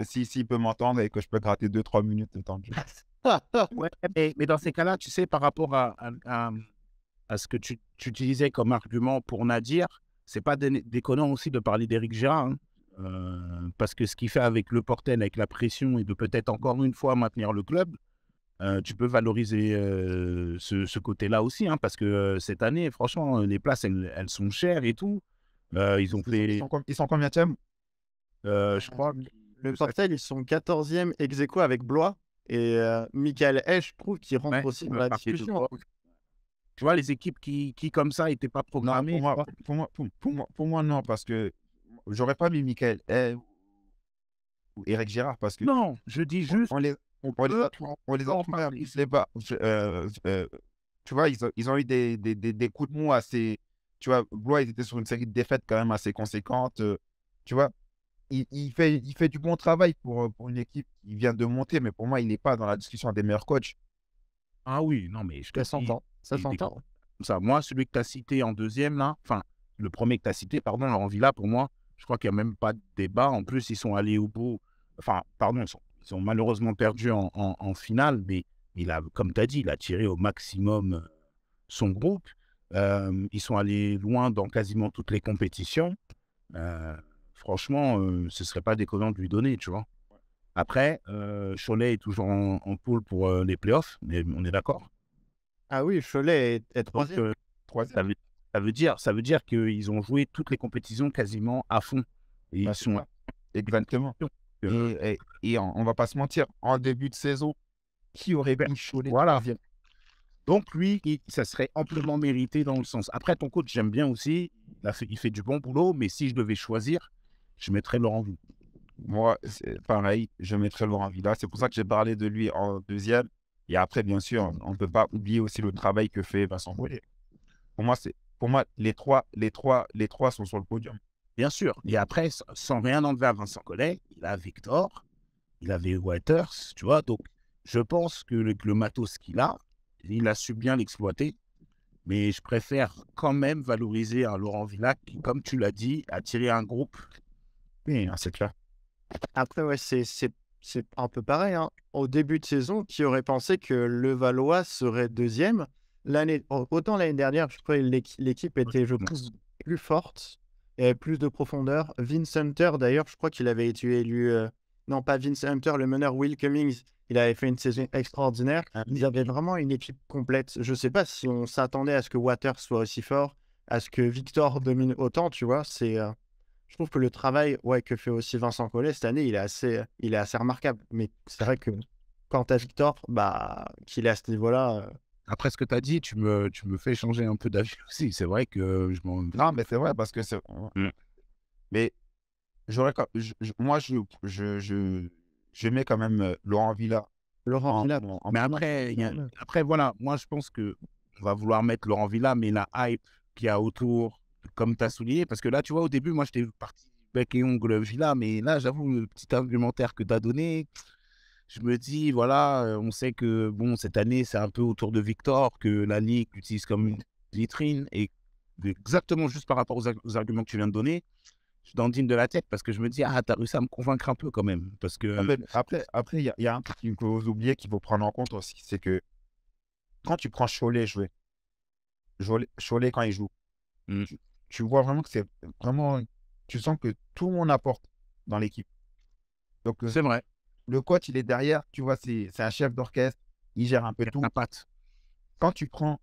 s'il peut m'entendre et que je peux gratter 2-3 minutes de temps de jeu. Ouais, mais dans ces cas-là, tu sais, par rapport à ce que tu utilisais comme argument pour Nadir, c'est pas déconnant aussi de parler d'Éric Gérard. Hein. Parce que ce qu'il fait avec Le Portel, avec la pression et de peut-être encore une fois maintenir le club, tu peux valoriser ce côté-là aussi. Hein, parce que cette année, franchement, les places, elles sont chères et tout. Ils sont combienième? Je crois. Le Portel, ils sont 14e ex aequo avec Blois. Et Michael Hesch, je trouve qu'il rentre aussi dans la discussion. Tu vois, les équipes qui comme ça, n'étaient pas programmées. Non, pour moi, non, parce que j'aurais pas mis Michael ou Éric Gérard, parce que... Non, je dis juste... On les a tu vois, ils ont eu des coups de mou assez... Tu vois, Blois, ils étaient sur une série de défaites quand même assez conséquentes. Tu vois, il fait du bon travail pour une équipe qui vient de monter, mais pour moi, il n'est pas dans la discussion des meilleurs coachs. Ah oui, non, mais je te s'entend. Ça s'entend. Ça, moi, celui que tu as cité en deuxième, là, enfin, le premier que tu as cité, pardon, Laurent Villa, pour moi, je crois qu'il n'y a même pas de débat. En plus, ils sont allés au bout. Enfin, pardon, ils ont malheureusement perdu en finale, mais comme tu as dit, il a tiré au maximum son groupe. Ils sont allés loin dans quasiment toutes les compétitions. Franchement, ce ne serait pas déconnant de lui donner, tu vois. Après, Cholet est toujours en poule pour les playoffs, mais on est d'accord. Ah oui, Cholet est troisième. Ça veut dire qu'ils ont joué toutes les compétitions quasiment à fond. Et Bah, ils c'est sont... ça. Exactement. Et on va pas se mentir, en début de saison, qui aurait mis Cholet Voilà. troisième? Donc, lui, ça serait amplement mérité dans le sens. Après, ton coach, j'aime bien aussi. Il fait du bon boulot, mais si je devais choisir, je mettrais Laurent Villa. Moi, c'est pareil, je mettrais Laurent Villa. C'est pour ça que j'ai parlé de lui en deuxième. Et après, bien sûr, on ne peut pas oublier aussi le travail que fait Vincent Collet. Pour moi, les trois sont sur le podium. Bien sûr. Et après, sans rien enlever à Vincent Collet, il a Victor, il avait Waters, tu vois. Donc, je pense que le matos qu'il a, il a su bien l'exploiter. Mais je préfère quand même valoriser un Laurent Villa qui, comme tu l'as dit, a tiré un groupe. Oui, c'est clair. Après, ouais, c'est un peu pareil, hein. Au début de saison, qui aurait pensé que Levallois serait deuxième? Autant l'année dernière, je crois que l'équipe était, je pense, plus forte et plus de profondeur. Vince Hunter, d'ailleurs, je crois qu'il avait été élu... non, pas Vince Hunter, le meneur Will Cummings. Il avait fait une saison extraordinaire. Ils avaient vraiment une équipe complète. Je ne sais pas si on s'attendait à ce que Waters soit aussi fort, à ce que Victor domine autant, tu vois. Je trouve que le travail que fait aussi Vincent Collet cette année, il est assez remarquable. Mais c'est vrai que quand tu as Victor, qu'il est à ce niveau-là, Après ce que tu as dit, tu me fais changer un peu d'avis aussi. C'est vrai que je m'en... Non, mais c'est vrai, parce que c'est. Mm. Mais moi, je mets quand même Laurent Villa. Laurent Villa. Mais après, voilà, moi je pense que on va vouloir mettre Laurent Villa, mais la hype qu'il y a autour, comme tu as souligné, parce que là, tu vois, au début, moi j'étais parti bec et ongle Villa, mais là, j'avoue, le petit argumentaire que tu as donné, je me dis, voilà, on sait que bon, cette année, c'est un peu autour de Victor, que la Ligue l'utilise comme une vitrine, et exactement juste par rapport aux arguments que tu viens de donner, je dandine de la tête parce que je me dis, ah, t'as réussi à me convaincre un peu quand même. Parce que. Après, il y a un truc qu'il faut oublier, qu'il faut prendre en compte aussi, c'est que quand tu prends Cholet jouer, Cholet quand il joue, tu vois vraiment que c'est vraiment. Tu sens que tout le monde apporte dans l'équipe. Donc, c'est vrai. le coach, il est derrière, tu vois, c'est un chef d'orchestre, il gère un peu tout. La patte. Quand tu prends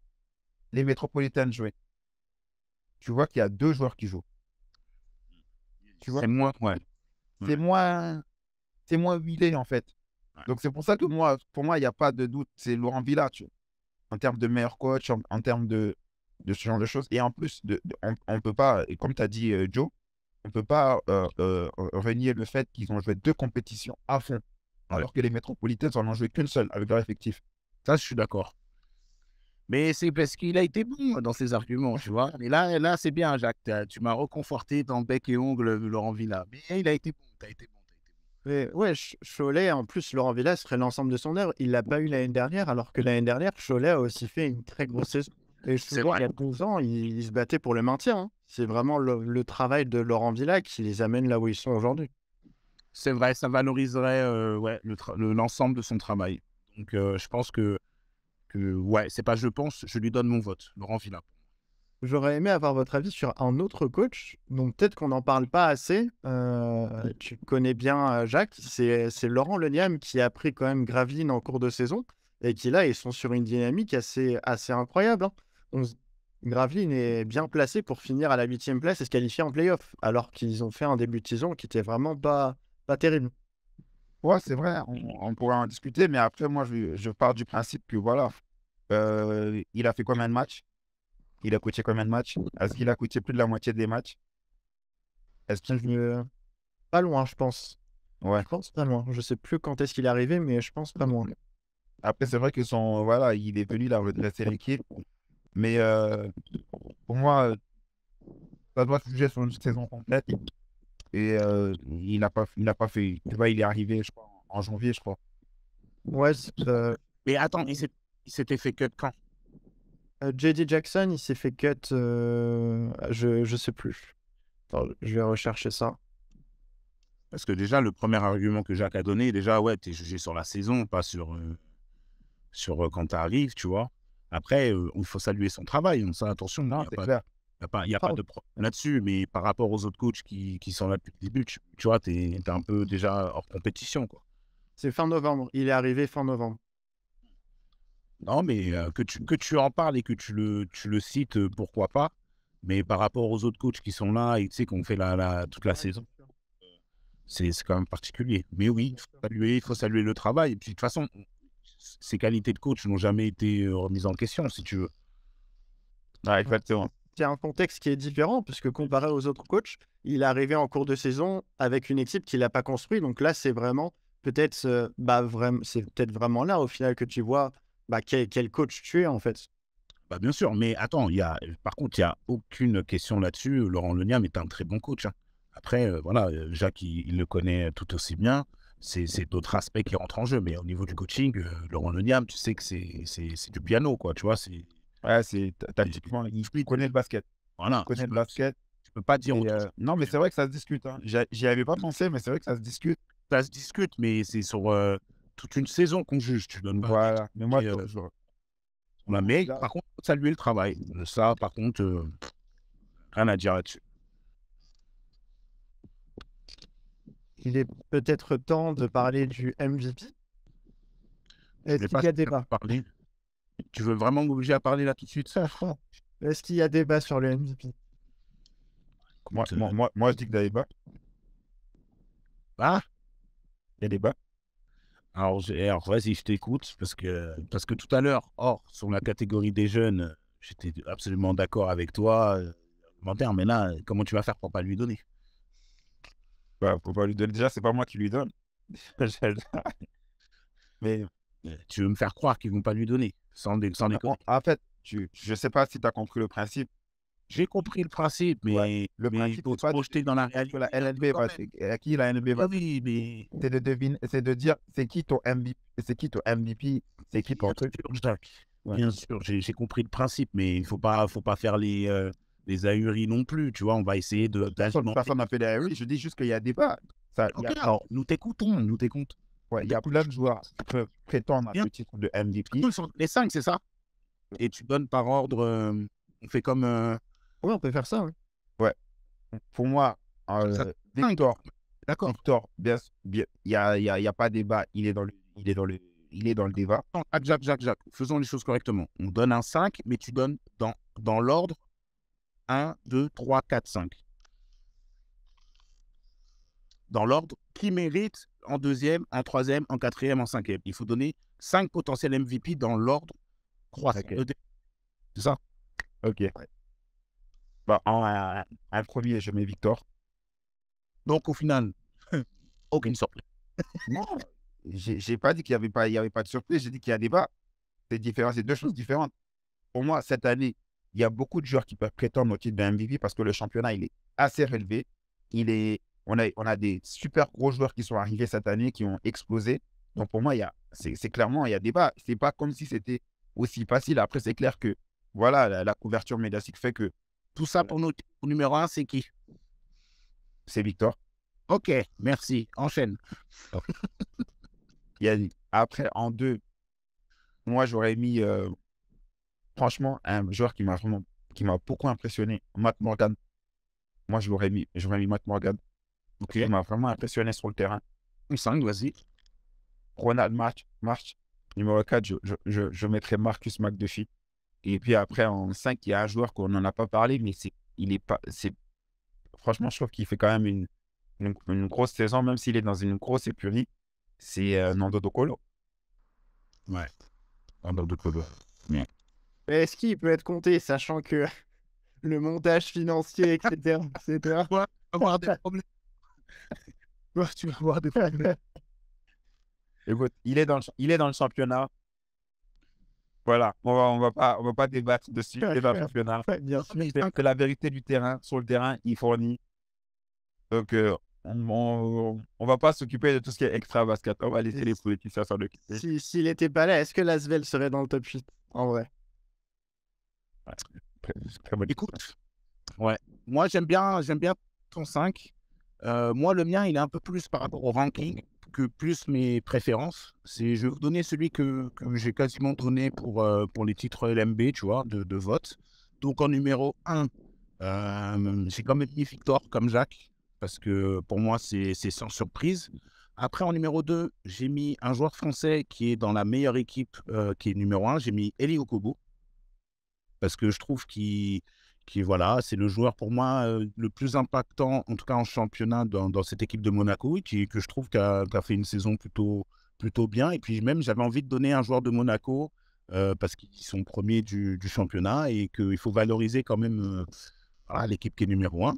les Métropolitains jouer, tu vois qu'il y a 2 joueurs qui jouent. Tu vois, c'est moins, ouais. C'est moins huilé, en fait. Ouais. Donc, c'est pour ça que pour moi, il n'y a pas de doute. C'est Laurent Villa, tu vois, en termes de meilleur coach, en termes de ce genre de choses. Et en plus, on peut pas, et comme tu as dit, Joe, on ne peut pas renier le fait qu'ils ont joué 2 compétitions à fond, alors que les Métropolitains n'en ont joué qu'une seule avec leur effectif. Ça, je suis d'accord. Mais c'est parce qu'il a été bon dans ses arguments, tu vois. Et là c'est bien, Jacques. Tu m'as reconforté dans bec et ongle Laurent Villa. Mais il a été bon, t'as été bon. Mais ouais, Cholet, en plus, Laurent Villa serait l'ensemble de son œuvre. Il l'a pas eu l'année dernière, alors que l'année dernière, Cholet a aussi fait une très grosse saison. Et je vois, il y a 12 ans, il se battait pour le maintien, hein. C'est vraiment le travail de Laurent Villa qui les amène là où ils sont aujourd'hui. C'est vrai, ça valoriserait l'ensemble de son travail. Donc, je pense que ouais, c'est pas je pense, je lui donne mon vote, Laurent Villa. J'aurais aimé avoir votre avis sur un autre coach, donc peut-être qu'on n'en parle pas assez. Tu connais bien Jacques, c'est Laurent Leniam qui a pris quand même Gravelines en cours de saison et qui là, ils sont sur une dynamique assez incroyable, hein. Gravelines est bien placé pour finir à la 8e place et se qualifier en play-off, alors qu'ils ont fait un début de saison qui était vraiment pas terrible. Ouais, c'est vrai, on pourrait en discuter, mais après, moi, je pars du principe que voilà, il a fait combien de matchs? Il a coaché combien de matchs? Est-ce qu'il a coaché plus de la moitié des matchs? Est-ce qu'il... Pas loin, je pense. Ouais. Je pense pas loin. Je sais plus quand est-ce qu'il est arrivé, mais je pense pas loin. Après, c'est vrai que voilà, il est venu, il a redressé l'équipe. Mais pour moi, ça doit se juger sur une saison complète. Et il n'a pas fait. Tu vois, il est arrivé, je crois, en janvier, je crois. Ouais, Mais attends, il s'était fait cut quand? J.D. Jackson, il s'est fait cut, je sais plus. Attends, je vais rechercher ça. Parce que déjà, le premier argument que Jacques a donné, déjà, ouais, t'es jugé sur la saison, pas sur quand t'arrives, tu vois. Après, il faut saluer son travail, ça, attention. Non, c'est clair. Il n'y a pas de problème là-dessus, mais par rapport aux autres coachs qui sont là depuis le début, tu vois, t'es un peu déjà hors compétition, quoi. C'est fin novembre. Il est arrivé fin novembre. Non, mais que tu en parles et que tu le cites, pourquoi pas. Mais par rapport aux autres coachs qui sont là et tu sais qu'on fait toute la saison, c'est quand même particulier. Mais oui, il faut saluer le travail. Et puis de toute façon, ses qualités de coach n'ont jamais été remises en question, si tu veux. Ouais, exactement. Il y a un contexte qui est différent, puisque comparé aux autres coachs, il est arrivé en cours de saison avec une équipe qu'il n'a pas construite. Donc là, c'est vraiment peut-être c'est peut-être vraiment là, au final, que tu vois quel coach tu es, en fait. Bah, bien sûr, mais attends, par contre, il n'y a aucune question là-dessus. Laurent Leniam est un très bon coach, hein. Après, voilà, Jacques, il le connaît tout aussi bien. C'est d'autres aspects qui rentrent en jeu. Mais au niveau du coaching, Laurent Leniam, tu sais que c'est du piano, quoi. Tu vois, Ouais, tactiquement, il connaît le basket. voilà, Il connaît le basket. tu peux pas dire Et, autre chose. non, mais c'est vrai que ça se discute. Hein. J'y avais pas pensé, mais c'est vrai que ça se discute. Ça se discute, mais c'est sur toute une saison qu'on juge. Tu donnes pas. Voilà. Mais moi, Mais par contre, faut saluer le travail. Ça, par contre, rien à dire là-dessus. Il est peut-être temps de parler du MVP. Est-ce qu'il y a débat? Tu veux vraiment m'obliger à parler là tout de suite? Est-ce qu'il y a débat sur le MVP? Moi, je dis que il y a débat. Ah, Il y a débat. alors vas-y, je t'écoute, parce que tout à l'heure, sur la catégorie des jeunes, j'étais absolument d'accord avec toi. Mais là, comment tu vas faire pour pas lui donner? Bah, faut pas lui donner. Déjà, c'est pas moi qui lui donne. Mais Tu veux me faire croire qu'ils vont pas lui donner, sans déconner. en fait, je sais pas si tu as compris le principe. J'ai compris le principe, mais, Ouais, le principe, il faut c'est se pas projeter dans la réalité. que la LNB quand va. même. À qui la LNB va. Ah oui, mais C'est de dire c'est qui ton MVP, c'est qui ton MVP, c'est qui ton truc. Ouais. Bien sûr, j'ai compris le principe, mais il faut pas faire les ahuris non plus, tu vois. On va essayer de Personne n'a fait des RE, je dis juste qu'il y a débat. Ça, Ok, alors nous t'écoutons. il y a plein de joueurs qui peuvent prétendre à ce titre de MVP. Les 5, c'est ça? Et tu donnes par ordre, on fait comme... Oui, on peut faire ça. Ouais. Pour moi, Victor, D'accord. Victor, bien, il y a pas débat. Il est dans le débat. Jacques, faisons les choses correctement. On donne un 5, mais tu donnes dans l'ordre 1, 2, 3, 4, 5. Dans l'ordre qui mérite en deuxième, en troisième, en quatrième, en cinquième. Il faut donner 5 potentiels MVP dans l'ordre croissant. Okay. C'est ça? Ok. Ouais. Bah, en premier, je mets Victor. Donc, au final, aucune surprise. Non, j'ai pas dit qu'il y avait pas de surprise. J'ai dit qu'il y a débat. C'est différent, c'est deux choses différentes. Pour moi, cette année, il y a beaucoup de joueurs qui peuvent prétendre au titre de MVP parce que le championnat, il est assez relevé. On a des super gros joueurs qui sont arrivés cette année, qui ont explosé. Donc, pour moi, c'est clairement, il y a débat. C'est pas comme si c'était aussi facile. Après, c'est clair que voilà, la couverture médiatique fait que tout ça pour numéro 1, c'est qui? C'est Victor. Ok, merci. Enchaîne. Après, en 2, moi, j'aurais mis, franchement, un joueur qui m'a beaucoup impressionné, Matt Morgan. Moi, j'aurais mis Matt Morgan. Ok. Il m'a vraiment impressionné sur le terrain. 5, vas-y. Ronald March. Numéro 4, je mettrais Marcus McDuffie. Et puis après, en 5, il y a un joueur qu'on n'en a pas parlé, mais franchement, je trouve qu'il fait quand même une grosse saison, même s'il est dans une grosse écurie. C'est Nando De Colo. Ouais. Nando De Colo. Mais est-ce qu'il peut être compté, sachant que le montage financier, etc. Tu vas avoir des problèmes. Tu vas avoir des problèmes. Écoute, il est dans le championnat. Voilà, on va pas débattre dessus. Il est dans le championnat. Bien sûr. C'est la vérité du terrain. Sur le terrain, il fournit. Donc, on va pas s'occuper de tout ce qui est extra basket. On va laisser les politiciens s'en occuper. S'il n'était pas là, est-ce que l'Asvel serait dans le top 8 en vrai? Ouais, très bonne. Écoute, ouais. Moi, j'aime bien ton 5. Moi, le mien, il est un peu plus par rapport au ranking que plus mes préférences. Je vais vous donner celui que j'ai quasiment donné pour les titres LMB, tu vois, de vote. Donc, en numéro 1, j'ai quand même mis Victor comme Jacques, parce que pour moi, c'est sans surprise. Après, en numéro 2, j'ai mis un joueur français qui est dans la meilleure équipe, qui est numéro 1. J'ai mis Eli Okobo, parce que je trouve qu'il voilà, c'est le joueur pour moi le plus impactant, en tout cas en championnat, dans cette équipe de Monaco, que je trouve qu'a fait une saison plutôt bien. Et puis même, j'avais envie de donner un joueur de Monaco parce qu'ils sont premiers du championnat et qu'il faut valoriser quand même voilà, l'équipe qui est numéro 1.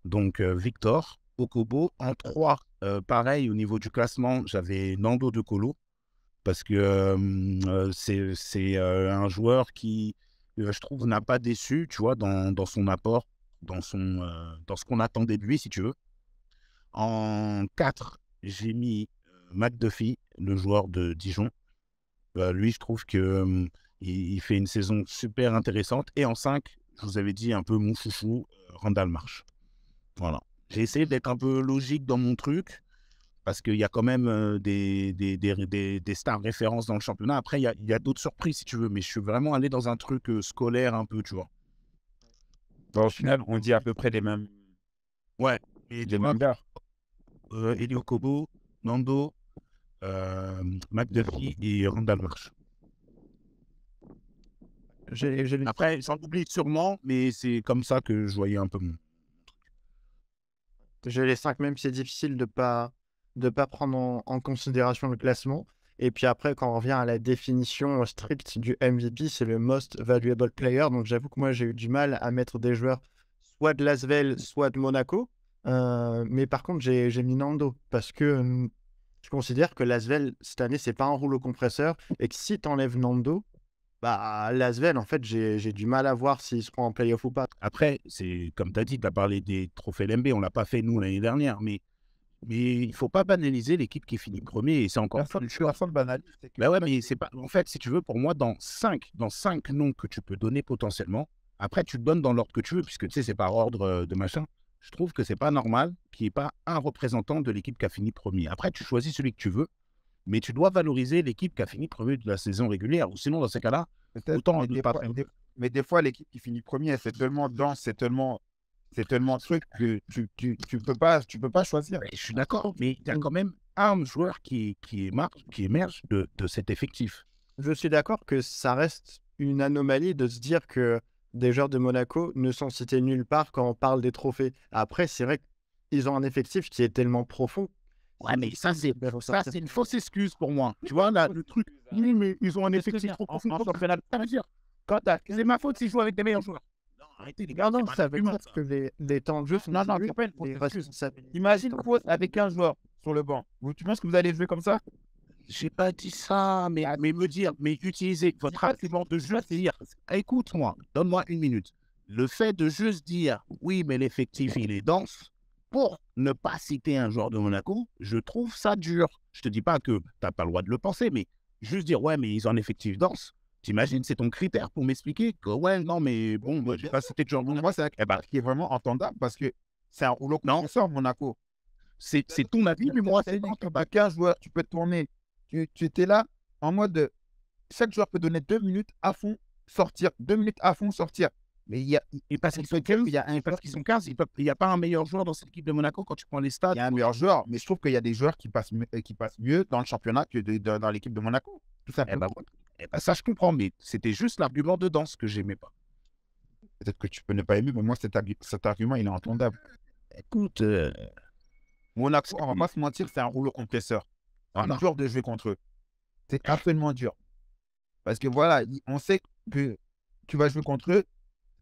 Donc Victor Okobo. En 3, pareil, au niveau du classement, j'avais Nando De Colo parce que c'est un joueur qui, je trouve, n'a pas déçu, tu vois, dans son apport, dans ce qu'on attendait de lui, si tu veux. En 4, j'ai mis McDuffie, le joueur de Dijon. Lui, je trouve que il fait une saison super intéressante. Et en 5, je vous avais dit un peu mon chouchou, Randall Marsh. Voilà. J'ai essayé d'être un peu logique dans mon truc, parce qu'il y a quand même des stars références dans le championnat. Après, il y a d'autres surprises, si tu veux, mais je suis vraiment allé dans un truc scolaire un peu, tu vois. Au final, on dit à peu près les mêmes Ouais. Et les mêmes gars. Elio Kobo, Nando, McDuffie et Randall Marsh. Après, j'en oublie sûrement, mais c'est comme ça que je voyais un peu mon... J'ai les 5, même si c'est difficile de pas prendre en considération le classement. Et puis après, quand on revient à la définition stricte du MVP, c'est le Most Valuable Player. Donc j'avoue que moi, j'ai eu du mal à mettre des joueurs soit de Lasvel, soit de Monaco. Mais par contre, j'ai mis Nando parce que je considère que Lasvel, cette année, c'est pas un rouleau compresseur. Et que si tu enlèves Nando, bah, Lasvel, en fait, j'ai du mal à voir s'ils seront en playoff ou pas. Après, c'est comme tu as dit, tu as parlé des trophées LMB, on ne l'a pas fait nous l'année dernière, mais il ne faut pas banaliser l'équipe qui finit premier, et c'est encore... Personne banalise. Bah ouais, mais c'est pas... En fait, si tu veux, pour moi, dans 5 noms que tu peux donner potentiellement, après, tu te donnes dans l'ordre que tu veux, puisque tu sais, c'est par ordre de machin. Je trouve que c'est pas normal qu'il n'y ait pas un représentant de l'équipe qui a fini premier. Après, tu choisis celui que tu veux, mais tu dois valoriser l'équipe qui a fini premier de la saison régulière, ou sinon, dans ces cas-là, autant ne pas... Mais des fois, l'équipe qui finit premier, c'est tellement dense, c'est tellement truc que tu peux pas choisir. Je suis d'accord, mais il y a quand même un joueur qui émerge de cet effectif. Je suis d'accord que ça reste une anomalie de se dire que des joueurs de Monaco ne sont cités nulle part quand on parle des trophées. Après, c'est vrai qu'ils ont un effectif qui est tellement profond. Ouais, mais ça, c'est une fausse excuse pour moi. Tu vois, là, le truc, oui, mais ils ont un effectif trop profond. Ça veut dire, c'est ma faute s'ils jouent avec des meilleurs joueurs. Non, arrêtez les gars. Non, ça veut dire que les temps de jeu sont... Non, c'est pas une fausse excuse. Imagine faute avec un joueur sur le banc. Tu penses que vous allez jouer comme ça? J'ai pas dit ça, mais utiliser votre argument de jeu, c'est dire, écoute-moi, donne-moi une minute. Le fait de juste dire, oui, mais l'effectif, il est dense, pour ne pas citer un joueur de Monaco, je trouve ça dur. Je te dis pas que tu n'as pas le droit de le penser, mais juste dire, ouais, mais ils ont un effectif dense. T'imagines, c'est ton critère pour m'expliquer que, ouais, non, mais bon, moi, j'ai pas cité de joueur de Monaco. Moi, c'est qui est vraiment entendable parce que c'est un rouleau compresseur, Monaco. C'est ton avis, mais moi, c'est non. Pas 15 joueurs, tu peux tourner. Tu étais là en mode chaque joueur peut donner 2 minutes à fond, sortir. 2 minutes à fond, sortir. Mais il y a. Et parce qu'ils sont 15, il n'y a pas un meilleur joueur dans cette équipe de Monaco quand tu prends les stats. Il y a un meilleur joueur, mais je trouve qu'il y a des joueurs qui passent mieux dans le championnat que dans l'équipe de Monaco. Tout simplement. Ça, je comprends, mais c'était juste l'argument de danse que j'aimais pas. Peut-être que tu peux ne pas aimer, mais moi, cet argument, il est entendable. Écoute, Monaco, on va pas se mentir, c'est un rouleau compresseur. C'est dur de jouer contre eux. C'est absolument dur. Parce que voilà, on sait que tu vas jouer contre eux,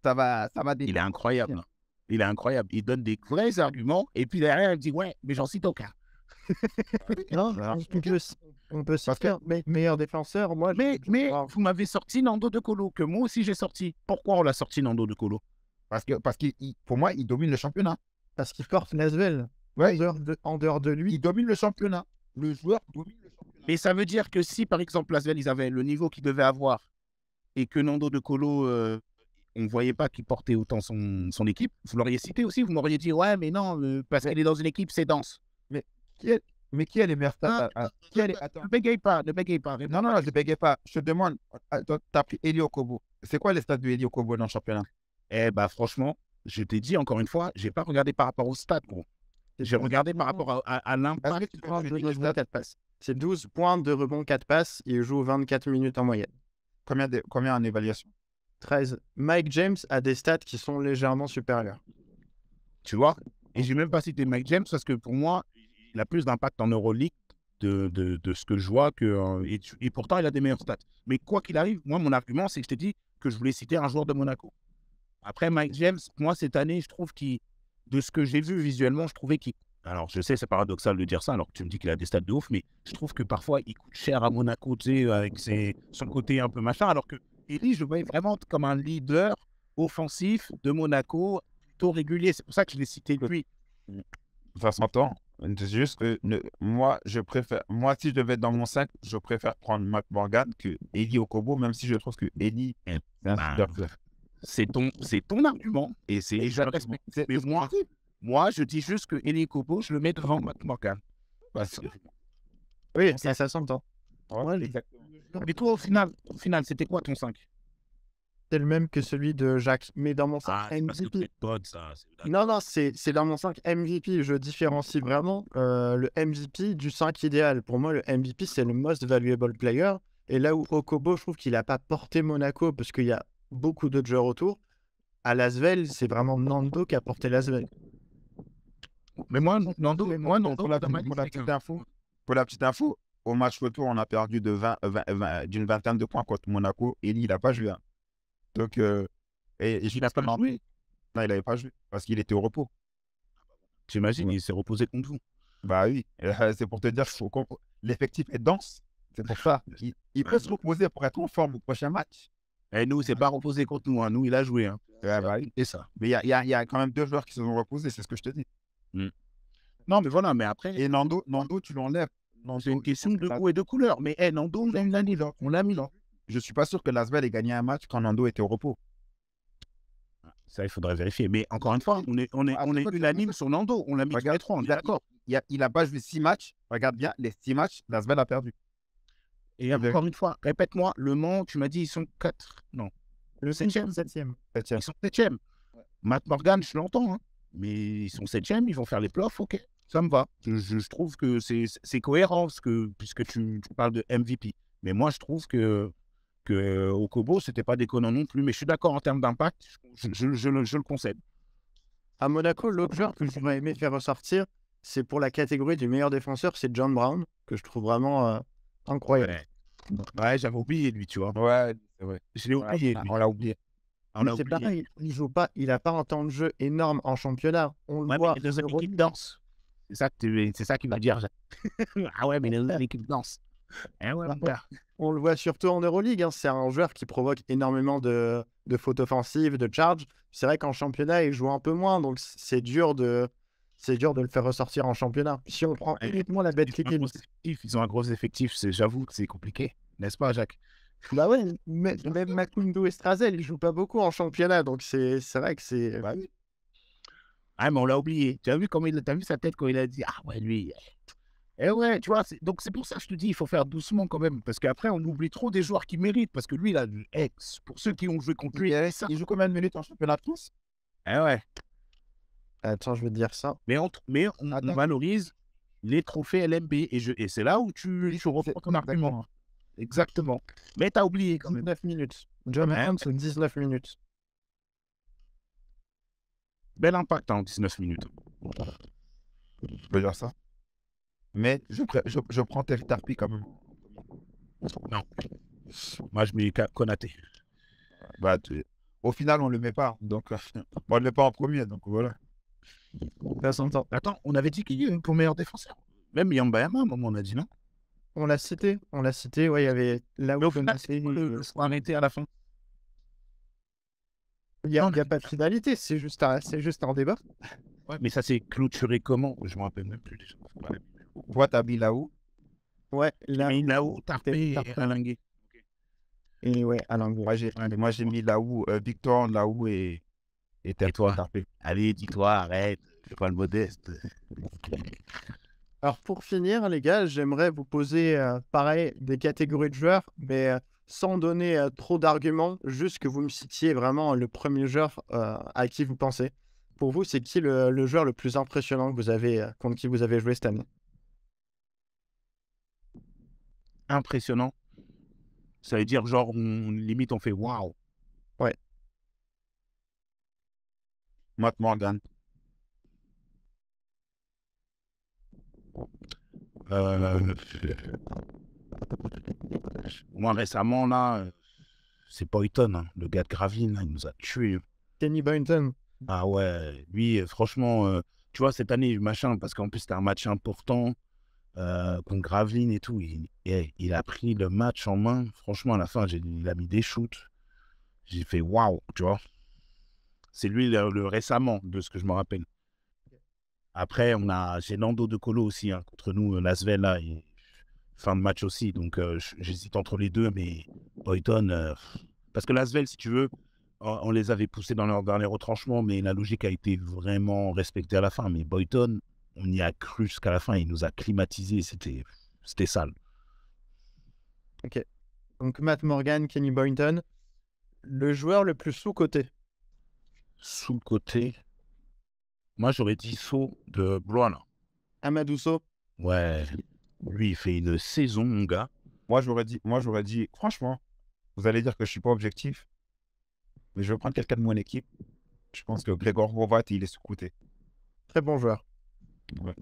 ça va Il est incroyable. Il est incroyable. Il donne des vrais arguments et puis derrière, il dit ouais, mais j'en cite aucun. Non, on peut se faire meilleur défenseur. Moi, mais vous m'avez sorti Nando De Colo, que moi aussi j'ai sorti. Pourquoi on l'a sorti Nando De Colo? Parce que pour moi, il domine le championnat. Parce qu'il porte Lasvel. Ouais, en dehors de lui, il domine le championnat. Le joueur domine le championnat. Mais ça veut dire que si, par exemple, Lasvel, ils avaient le niveau qu'ils devaient avoir et que Nando De Colo, on ne voyait pas qu'il portait autant son équipe, vous l'auriez cité aussi, vous m'auriez dit, ouais, mais non, parce qu'il est dans une équipe, c'est dense. Qui a les meilleurs stats? Ne bégaye pas. Non, je ne bégaye pas. Je te demande, tu as pris Elio Kobo. C'est quoi les stats de Elio Kobo dans le championnat? Franchement, je t'ai dit encore une fois, je n'ai pas regardé par rapport au stade, gros. J'ai regardé par rapport à l'impact. C'est 12 points de rebond, 4 passes. Il joue 24 minutes en moyenne. Combien en évaluation? 13. Mike James a des stats qui sont légèrement supérieures. Tu vois? Et j'ai même pas cité Mike James parce que pour moi, il a plus d'impact en Euroleague de ce que je vois et pourtant il a des meilleurs stats. Mais quoi qu'il arrive, moi mon argument c'est que je t'ai dit que je voulais citer un joueur de Monaco. Après Mike James, moi cette année, je trouve de ce que j'ai vu visuellement, je trouvais qu'il... Alors je sais c'est paradoxal de dire ça alors que tu me dis qu'il a des stats de ouf, mais je trouve que parfois il coûte cher à Monaco, tu sais, avec son côté un peu machin, alors que Elie, je le voyais vraiment comme un leader offensif de Monaco, plutôt régulier. C'est pour ça que je l'ai cité lui. Ça s'entend. C'est juste que moi, si je devais être dans mon sac, je préfère prendre Matt Morgan que Elie Okobo, même si je trouve que Elie, c'est un super joueur. C'est ton argument et je le respecte. Mais moi, je dis juste que Elie Okobo, je le mets devant Matt Morgan. Oui, ça s'entend. Ouais, exactement. Mais toi, au final, c'était quoi ton 5? C'est le même que celui de Jacques. Mais dans mon 5 c'est parce que vous MVP. êtes potes, ça. Non, c'est dans mon 5 MVP. Je différencie vraiment le MVP du 5 idéal. Pour moi, le MVP, c'est le most valuable player. Et là où Okobo, je trouve qu'il n'a pas porté Monaco parce qu'il y a beaucoup d'autres joueurs autour. À Lasvel, c'est vraiment Nando qui a porté Lasvel. Mais moi, Nando, pour la petite info, au match retour, on a perdu d'une vingtaine de points contre Monaco. Elie, il n'a pas joué. Hein. Donc, il n'a pas joué. Non, il n'avait pas joué parce qu'il était au repos. J'imagine, il s'est reposé contre vous. Bah oui, c'est pour te dire que l'effectif est dense. C'est pour ça. Il peut se reposer pour être en forme au prochain match. Et nous, c'est pas reposé contre nous. Hein. Nous, il a joué. Hein. Bah oui. C'est ça. Mais il y a quand même 2 joueurs qui se sont reposés, c'est ce que je te dis. Non, mais voilà, mais après. Et Nando tu l'enlèves. C'est une question de goût et de couleur. Mais Nando, on l'a mis là. On l'a mis là. Je suis pas sûr que Lasvel ait gagné un match quand Nando était au repos. Ça, il faudrait vérifier. Mais encore une fois, on est unanime sur Nando. On l'a mis tous les trois, on est d'accord. Il n'a pas joué 6 matchs. Regarde bien, les 6 matchs, Lasvel a perdu. Et encore une fois, répète-moi, Le Mans, tu m'as dit, ils sont 4. Non. Le 7e. Ils sont 7e. Ouais. Matt Morgan, je l'entends. Hein. Mais ils sont 7e, ils vont faire les playoffs, ok. Ça me va. Je trouve que c'est cohérent puisque tu parles de MVP. Mais moi, je trouve que Okobo, c'était pas déconnant non plus. Mais je suis d'accord en termes d'impact, je le concède. À Monaco, l'autre joueur que j'aurais aimé faire ressortir, c'est pour la catégorie du meilleur défenseur, c'est John Brown, que je trouve vraiment incroyable. Ouais, j'avais oublié lui, tu vois. Ouais, c'est vrai. Je l'ai oublié. On l'a oublié. C'est pareil, il joue pas, il n'a pas un temps de jeu énorme en championnat. On le voit. Mais dans une équipe danse. C'est ça qu'il va dire. Ah ouais, mais dans une équipe danse. On le voit surtout en Euroleague. Hein. C'est un joueur qui provoque énormément de fautes offensives, de charges. C'est vrai qu'en championnat, il joue un peu moins, donc c'est dur de le faire ressortir en championnat. Si on prend uniquement la bête clinique. Ils ont un gros effectif, j'avoue que c'est compliqué, n'est-ce pas, Jacques? Bah ouais, même Macoundou et Strazel, ils jouent pas beaucoup en championnat, donc c'est vrai que c'est... Bah oui. Ah, mais on l'a oublié. Tu as vu sa tête quand il a dit « Ah ouais, lui... » Eh ouais, tu vois, donc c'est pour ça que je te dis, il faut faire doucement quand même, parce qu'après, on oublie trop des joueurs qui méritent, parce que lui, là, pour ceux qui ont joué contre lui, il joue combien de minutes en championnat de France? Eh ouais. Attends, je vais te dire ça. Mais on valorise les trophées LMB, et c'est là où tu reprends ton argument. Exactement. Mais t'as oublié quand même. 19 minutes. John Brown, c'est 19 minutes. Bel impact en 19 minutes. Je peux dire ça. Mais je prends Terry Tarpi quand même. Non. Moi, je mets Konaté. Bah, au final, on ne le met pas. Donc, on ne le met pas en premier. Donc, voilà. Attends, on avait dit qu'il y avait pour meilleur défenseur. Même Yambayama, à un moment, on a dit non. On l'a cité, ouais, il y avait là où le faut arrêter à la fin. Il n'y a pas de finalité, c'est juste un débat. Ouais, mais ça s'est clôturé comment? Je ne me rappelle même plus déjà. Toi, t'as mis là-haut? Ouais, là-haut, Tarpé et Alangué. Et ouais, Alangué. Moi, j'ai mis là-haut, Victor, là-haut et toi Tarpé. Allez, dis-toi, arrête. Je pas le modeste. Alors, pour finir, les gars, j'aimerais vous poser, pareil, des catégories de joueurs, mais sans donner trop d'arguments, juste que vous me citiez vraiment le premier joueur à qui vous pensez. Pour vous, c'est qui le joueur le plus impressionnant que vous avez, contre qui vous avez joué cette année? Impressionnant. Ça veut dire, genre, limite, on fait waouh. Ouais. Matt Morgan. Euh, Moi, récemment, là, c'est Boyton, hein, le gars de Gravine, là, il nous a tués. Kenny Boynton. Ah ouais, lui, franchement, tu vois, cette année, machin, parce qu'en plus, c'était un match important contre Gravelines et tout. Il a pris le match en main. Franchement, à la fin, il a mis des shoots. J'ai fait waouh, tu vois. C'est lui le récemment, de ce que je me rappelle. Après, j'ai Nando De Colo aussi, hein, contre nous, Lasvel, là, fin de match aussi. Donc, j'hésite entre les deux, mais Boyton, parce que Lasvel, si tu veux, on les avait poussés dans les retranchements, mais la logique a été vraiment respectée à la fin. Mais Boyton, on y a cru jusqu'à la fin, il nous a climatisé, c'était sale. Ok. Donc Matt Morgan, Kenny Boynton. Le joueur le plus sous-coté. Sous le côté, moi j'aurais dit Saut de Blois, là. Amadou Sow. Ouais, lui il fait une saison, mon gars. Moi, j'aurais dit, franchement, vous allez dire que je suis pas objectif, mais je vais prendre quelqu'un de mon équipe. Je pense que Grégor Rovat, il est sous-coté. Très bon joueur. Ouais.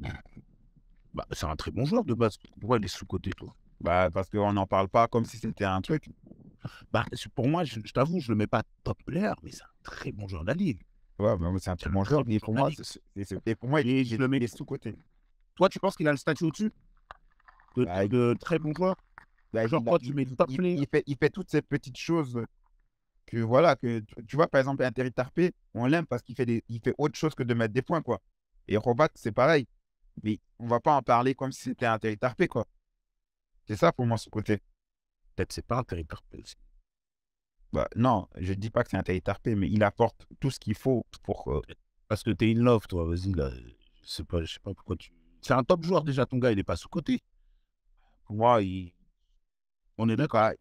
Bah, c'est un très bon joueur de base. Pourquoi il est sous-côté, toi? Bah, parce qu'on n'en parle pas comme si c'était un truc. Bah, pour moi, je t'avoue, je le mets pas top player, mais c'est un très bon joueur de la ligue. Ouais, bah, c'est un très bon joueur, mais pour moi, il est sous-coté. Toi, tu penses qu'il a le statut au-dessus Bah, de très bon joueur? Bah, Genre, toi, tu mets top player. il fait toutes ces petites choses que, voilà, que tu vois, par exemple, Interi Tarpé, on l'aime parce il fait autre chose que de mettre des points, quoi. Et Robat, c'est pareil. Mais on va pas en parler comme si c'était Interi Tarpé, quoi. C'est ça pour moi, ce côté. Peut-être c'est pas un territoire. Bah, non, je dis pas que c'est Interi Tarpé, mais il apporte tout ce qu'il faut pour. Parce que t'es in love, toi, vas-y, là. Je sais pas pourquoi tu. C'est un top joueur déjà, ton gars, il est pas sous-côté. Pour moi, On est d'accord.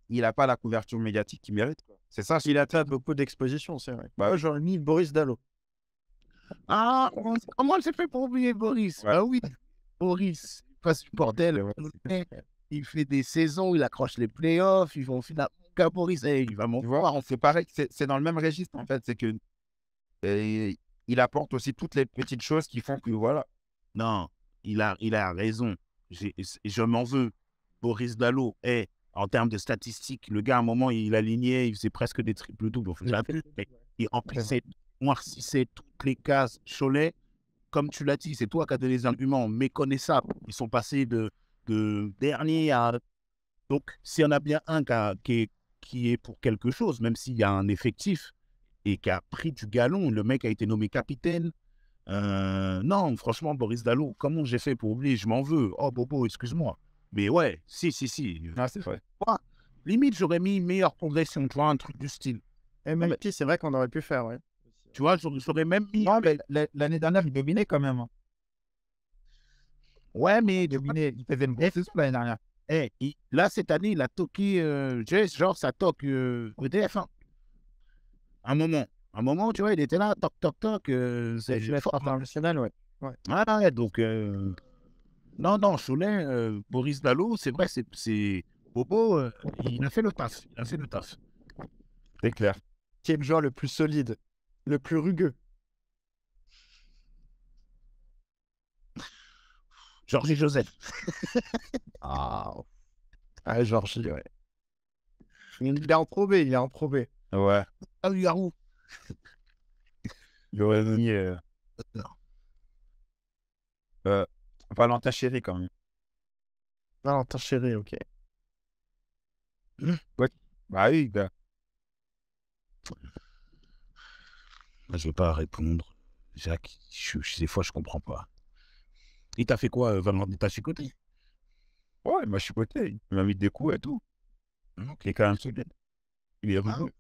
il a pas la couverture médiatique qu'il mérite, quoi. C'est ça. Il a fait beaucoup d'expositions, c'est vrai. Bah, J'aurais mis Boris Dallo. Ah, comment elle s'est fait pour oublier Boris? Ouais. Ah oui, Boris, pas supporter. Ouais. Il fait des saisons, il accroche les playoffs, ils vont finir. Mon Boris, il va Tu monter. vois, c'est pareil, c'est dans le même registre, en fait. C'est que il apporte aussi toutes les petites choses qui font que, voilà. Non, il a raison. Je m'en veux. Boris Dallo, en termes de statistiques, le gars, à un moment, il alignait, il faisait presque des triples-doubles. Il remplissait, noircissait toutes les cases. Cholet, comme tu l'as dit, c'est toi qui as donné les arguments méconnaissables. Ils sont passés de dernier à. Donc, s'il y en a bien un qui est pour quelque chose, même s'il y a un effectif et qui a pris du galon, le mec a été nommé capitaine. Non, franchement, Boris Dallo, comment j'ai fait pour oublier? Je m'en veux. Oh, Bobo, excuse-moi. Mais ouais, si. Ah, c'est vrai. Limite, j'aurais mis meilleure progression, tu vois, un truc du style. MIP, c'est vrai qu'on aurait pu faire, ouais. Tu vois, j'aurais même mis. Non, mais l'année dernière, il dominait quand même. Ouais, mais Il faisait une bonne saison l'année dernière. là, cette année, il a toqué. Genre, ça toque EDF. Hein. Un moment, tu vois, il était là, toc. C'est le fort international, ouais. Ah ouais, donc. Non, Cholet, Boris Dallo, c'est vrai, c'est Bobo, il a fait le taf. C'est clair. Qui est le joueur le plus solide, le plus rugueux? Georges Joseph. Ah, Georges, ouais. Il est en Pro B, Ouais. Ah oui, Garou. J'aurais mis Valentin Chéry quand même. Valentin Chéry, ok. Ouais. Bah oui, gars. Je vais pas répondre. Jacques, des fois, je comprends pas. Il t'a fait quoi, Valentin? Il t'a chicoté? Ouais, il m'a chipoté. Il m'a mis des coups et tout. Il est quand même solide. Il est rugueux.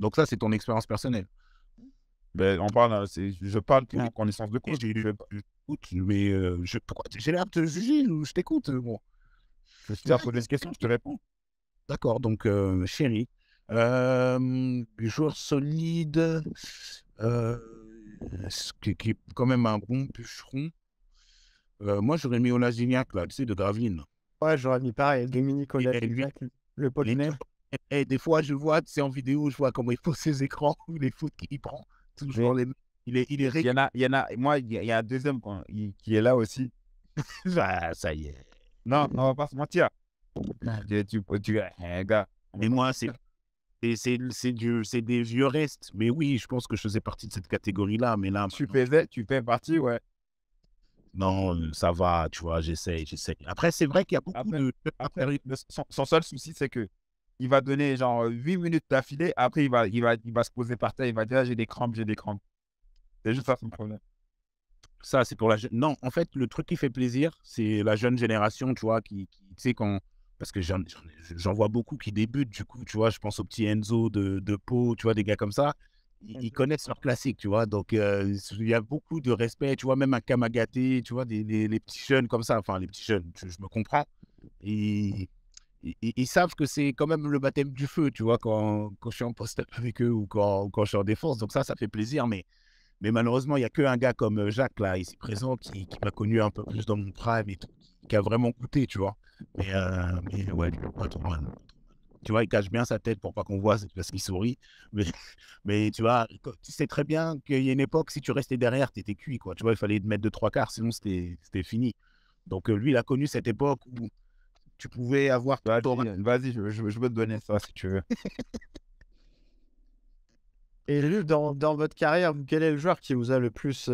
Donc ça, c'est ton expérience personnelle. Ben, je parle pour connaissance de cause. Mais pourquoi j'ai l'air de te juger ou je t'écoute? Bon. Je te pose une question, je te réponds. D'accord, donc Chéri. Joueur solide, qui est quand même un bon bûcheron. Moi, j'aurais mis Olasiniak, là, tu sais, de Gravelines. Ouais, j'aurais mis pareil, Dominique Olasiniak, le polonais. Et des fois, je vois, tu sais, en vidéo, je vois comment il pose ses écrans, les fautes qu'il prend. Toujours les... Il est Moi, il y a un deuxième qui est là aussi. Ah, ça y est. Non, on va pas se mentir. Gars. Mais moi, c'est des vieux restes. Mais oui, je pense que je faisais partie de cette catégorie-là. Mais là, Tu fais partie, ouais. non, ça va, tu vois, j'essaye. Après, c'est vrai qu'il y a beaucoup de... Après, son seul souci, c'est que il va donner genre 8 minutes d'affilée. Après, il va se poser par terre. Il va dire, ah, j'ai des crampes. C'est juste ça son problème. Ça, c'est pour la jeune... Non, en fait, le truc qui fait plaisir, c'est la jeune génération, tu vois, qui tu sais, quand... Parce que j'en vois beaucoup qui débutent, du coup, tu vois, je pense au petit Enzo de Pau, tu vois, des gars comme ça. Ils connaissent leur classique, tu vois, donc il y a beaucoup de respect, tu vois, même un Kamagaté, tu vois, les petits jeunes comme ça, enfin, les petits jeunes, je me comprends. Et ils savent que c'est quand même le baptême du feu, tu vois, quand je suis en post-up avec eux ou quand je suis en défense, donc ça fait plaisir, mais malheureusement, il n'y a qu'un gars comme Jacques, là, ici présent, qui m'a connu un peu plus dans mon prime et tout, qui a vraiment goûté, tu vois. Mais ouais, pas trop mal. Tu vois, il cache bien sa tête pour pas qu'on voit, c'est parce qu'il sourit. Mais, mais tu vois, tu sais très bien qu'il y a une époque, si tu restais derrière, tu étais cuit, quoi. Tu vois, il fallait te mettre de 3/4, sinon c'était fini. Donc lui, il a connu cette époque où tu pouvais avoir... Vas-y, je veux te donner ça si tu veux. Et juste dans votre carrière, quel est le joueur qui vous a le plus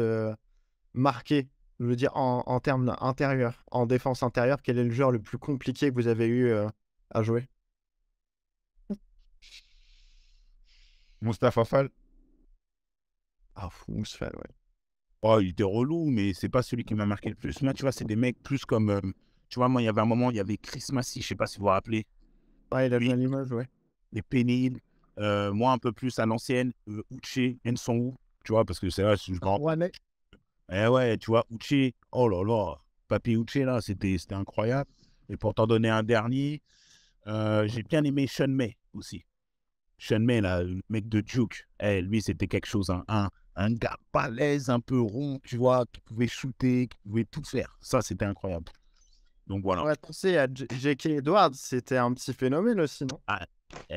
marqué? Je veux dire, en termes intérieurs, en défense intérieure, quel est le joueur le plus compliqué que vous avez eu à jouer? Mustapha Fall. Ah, Mousfal, ouais. Oh, il était relou, mais c'est pas celui qui m'a marqué le plus. Moi, tu vois, c'est des mecs plus comme... tu vois, moi, il y avait un moment, il y avait Chris Massy, je sais pas si vous vous rappelez. Ah, il a joué Lui, à Limoges, ouais. les pénibles. Moi, un peu plus à l'ancienne, Uche, Nsongu, tu vois, parce que c'est là, je me Ouais, mec. Eh ouais, tu vois, Uche, oh là là, Papi Uche, là, c'était incroyable. Et pour t'en donner un dernier, j'ai bien aimé Sean May aussi. Sean May, là, le mec de Duke, lui, c'était quelque chose, hein, un gars balèze, un peu rond, tu vois, qui pouvait shooter, qui pouvait tout faire. Ça, c'était incroyable. Donc voilà. On va penser à J.K. Edwards, c'était un petit phénomène aussi, non? Ah,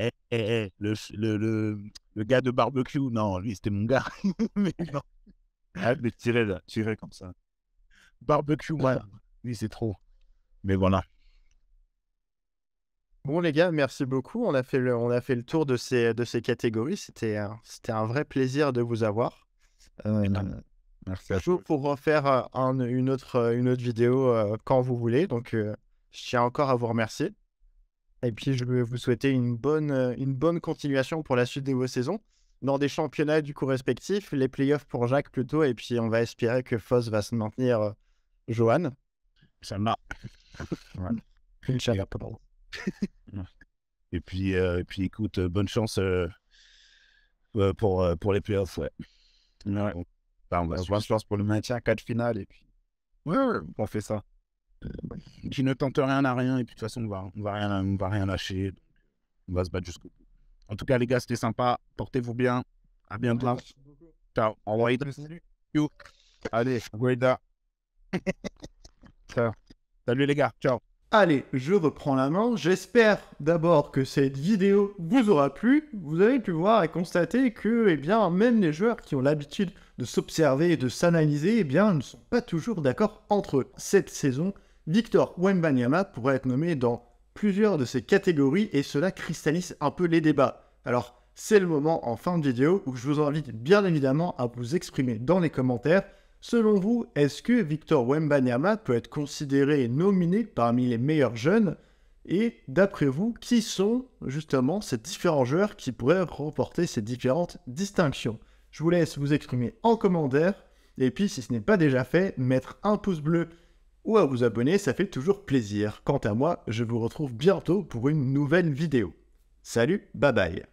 le gars de barbecue, non, lui, c'était mon gars. Mais non, Arrête de tirer comme ça. barbecue, ouais, lui, c'est trop. Mais voilà. Bon, les gars, merci beaucoup. On a fait le tour de ces catégories. C'était un vrai plaisir de vous avoir. Merci à Chaud toi. pour refaire une autre vidéo quand vous voulez. Donc, je tiens encore à vous remercier. Et puis, je veux vous souhaiter une bonne continuation pour la suite de vos saisons. Dans des championnats du coup respectifs, les playoffs pour Jacques plutôt. Et puis, on va espérer que Foss va se maintenir, Johan. Ça m'a. Ouais. Inch'Allah, pardon. Et puis, écoute, bonne chance pour les playoffs, ouais. Ouais. Bah, on va Bonne chance pour le maintien, 4 finales, et puis ouais, on fait ça. qui ne tente rien à rien, et puis de toute façon, on va rien lâcher. On va se battre jusqu'au bout. En tout cas, les gars, c'était sympa. Portez-vous bien. À bientôt. Ciao. Au revoir. You. Allez, Guaida. Ciao. Salut les gars. Ciao. Allez, je reprends la main. J'espère d'abord que cette vidéo vous aura plu. Vous avez pu voir et constater que, eh bien, même les joueurs qui ont l'habitude de s'observer et de s'analyser, eh bien, ne sont pas toujours d'accord entre eux. Cette saison, Victor Wembanyama pourrait être nommé dans plusieurs de ces catégories et cela cristallise un peu les débats. Alors, c'est le moment en fin de vidéo où je vous invite bien évidemment à vous exprimer dans les commentaires. Selon vous, est-ce que Victor Wembanyama peut être considéré et nominé parmi les meilleurs jeunes? Et d'après vous, qui sont justement ces différents joueurs qui pourraient remporter ces différentes distinctions? Je vous laisse vous exprimer en commentaire. Et puis, si ce n'est pas déjà fait, mettre un pouce bleu ou à vous abonner, ça fait toujours plaisir. Quant à moi, je vous retrouve bientôt pour une nouvelle vidéo. Salut, bye bye.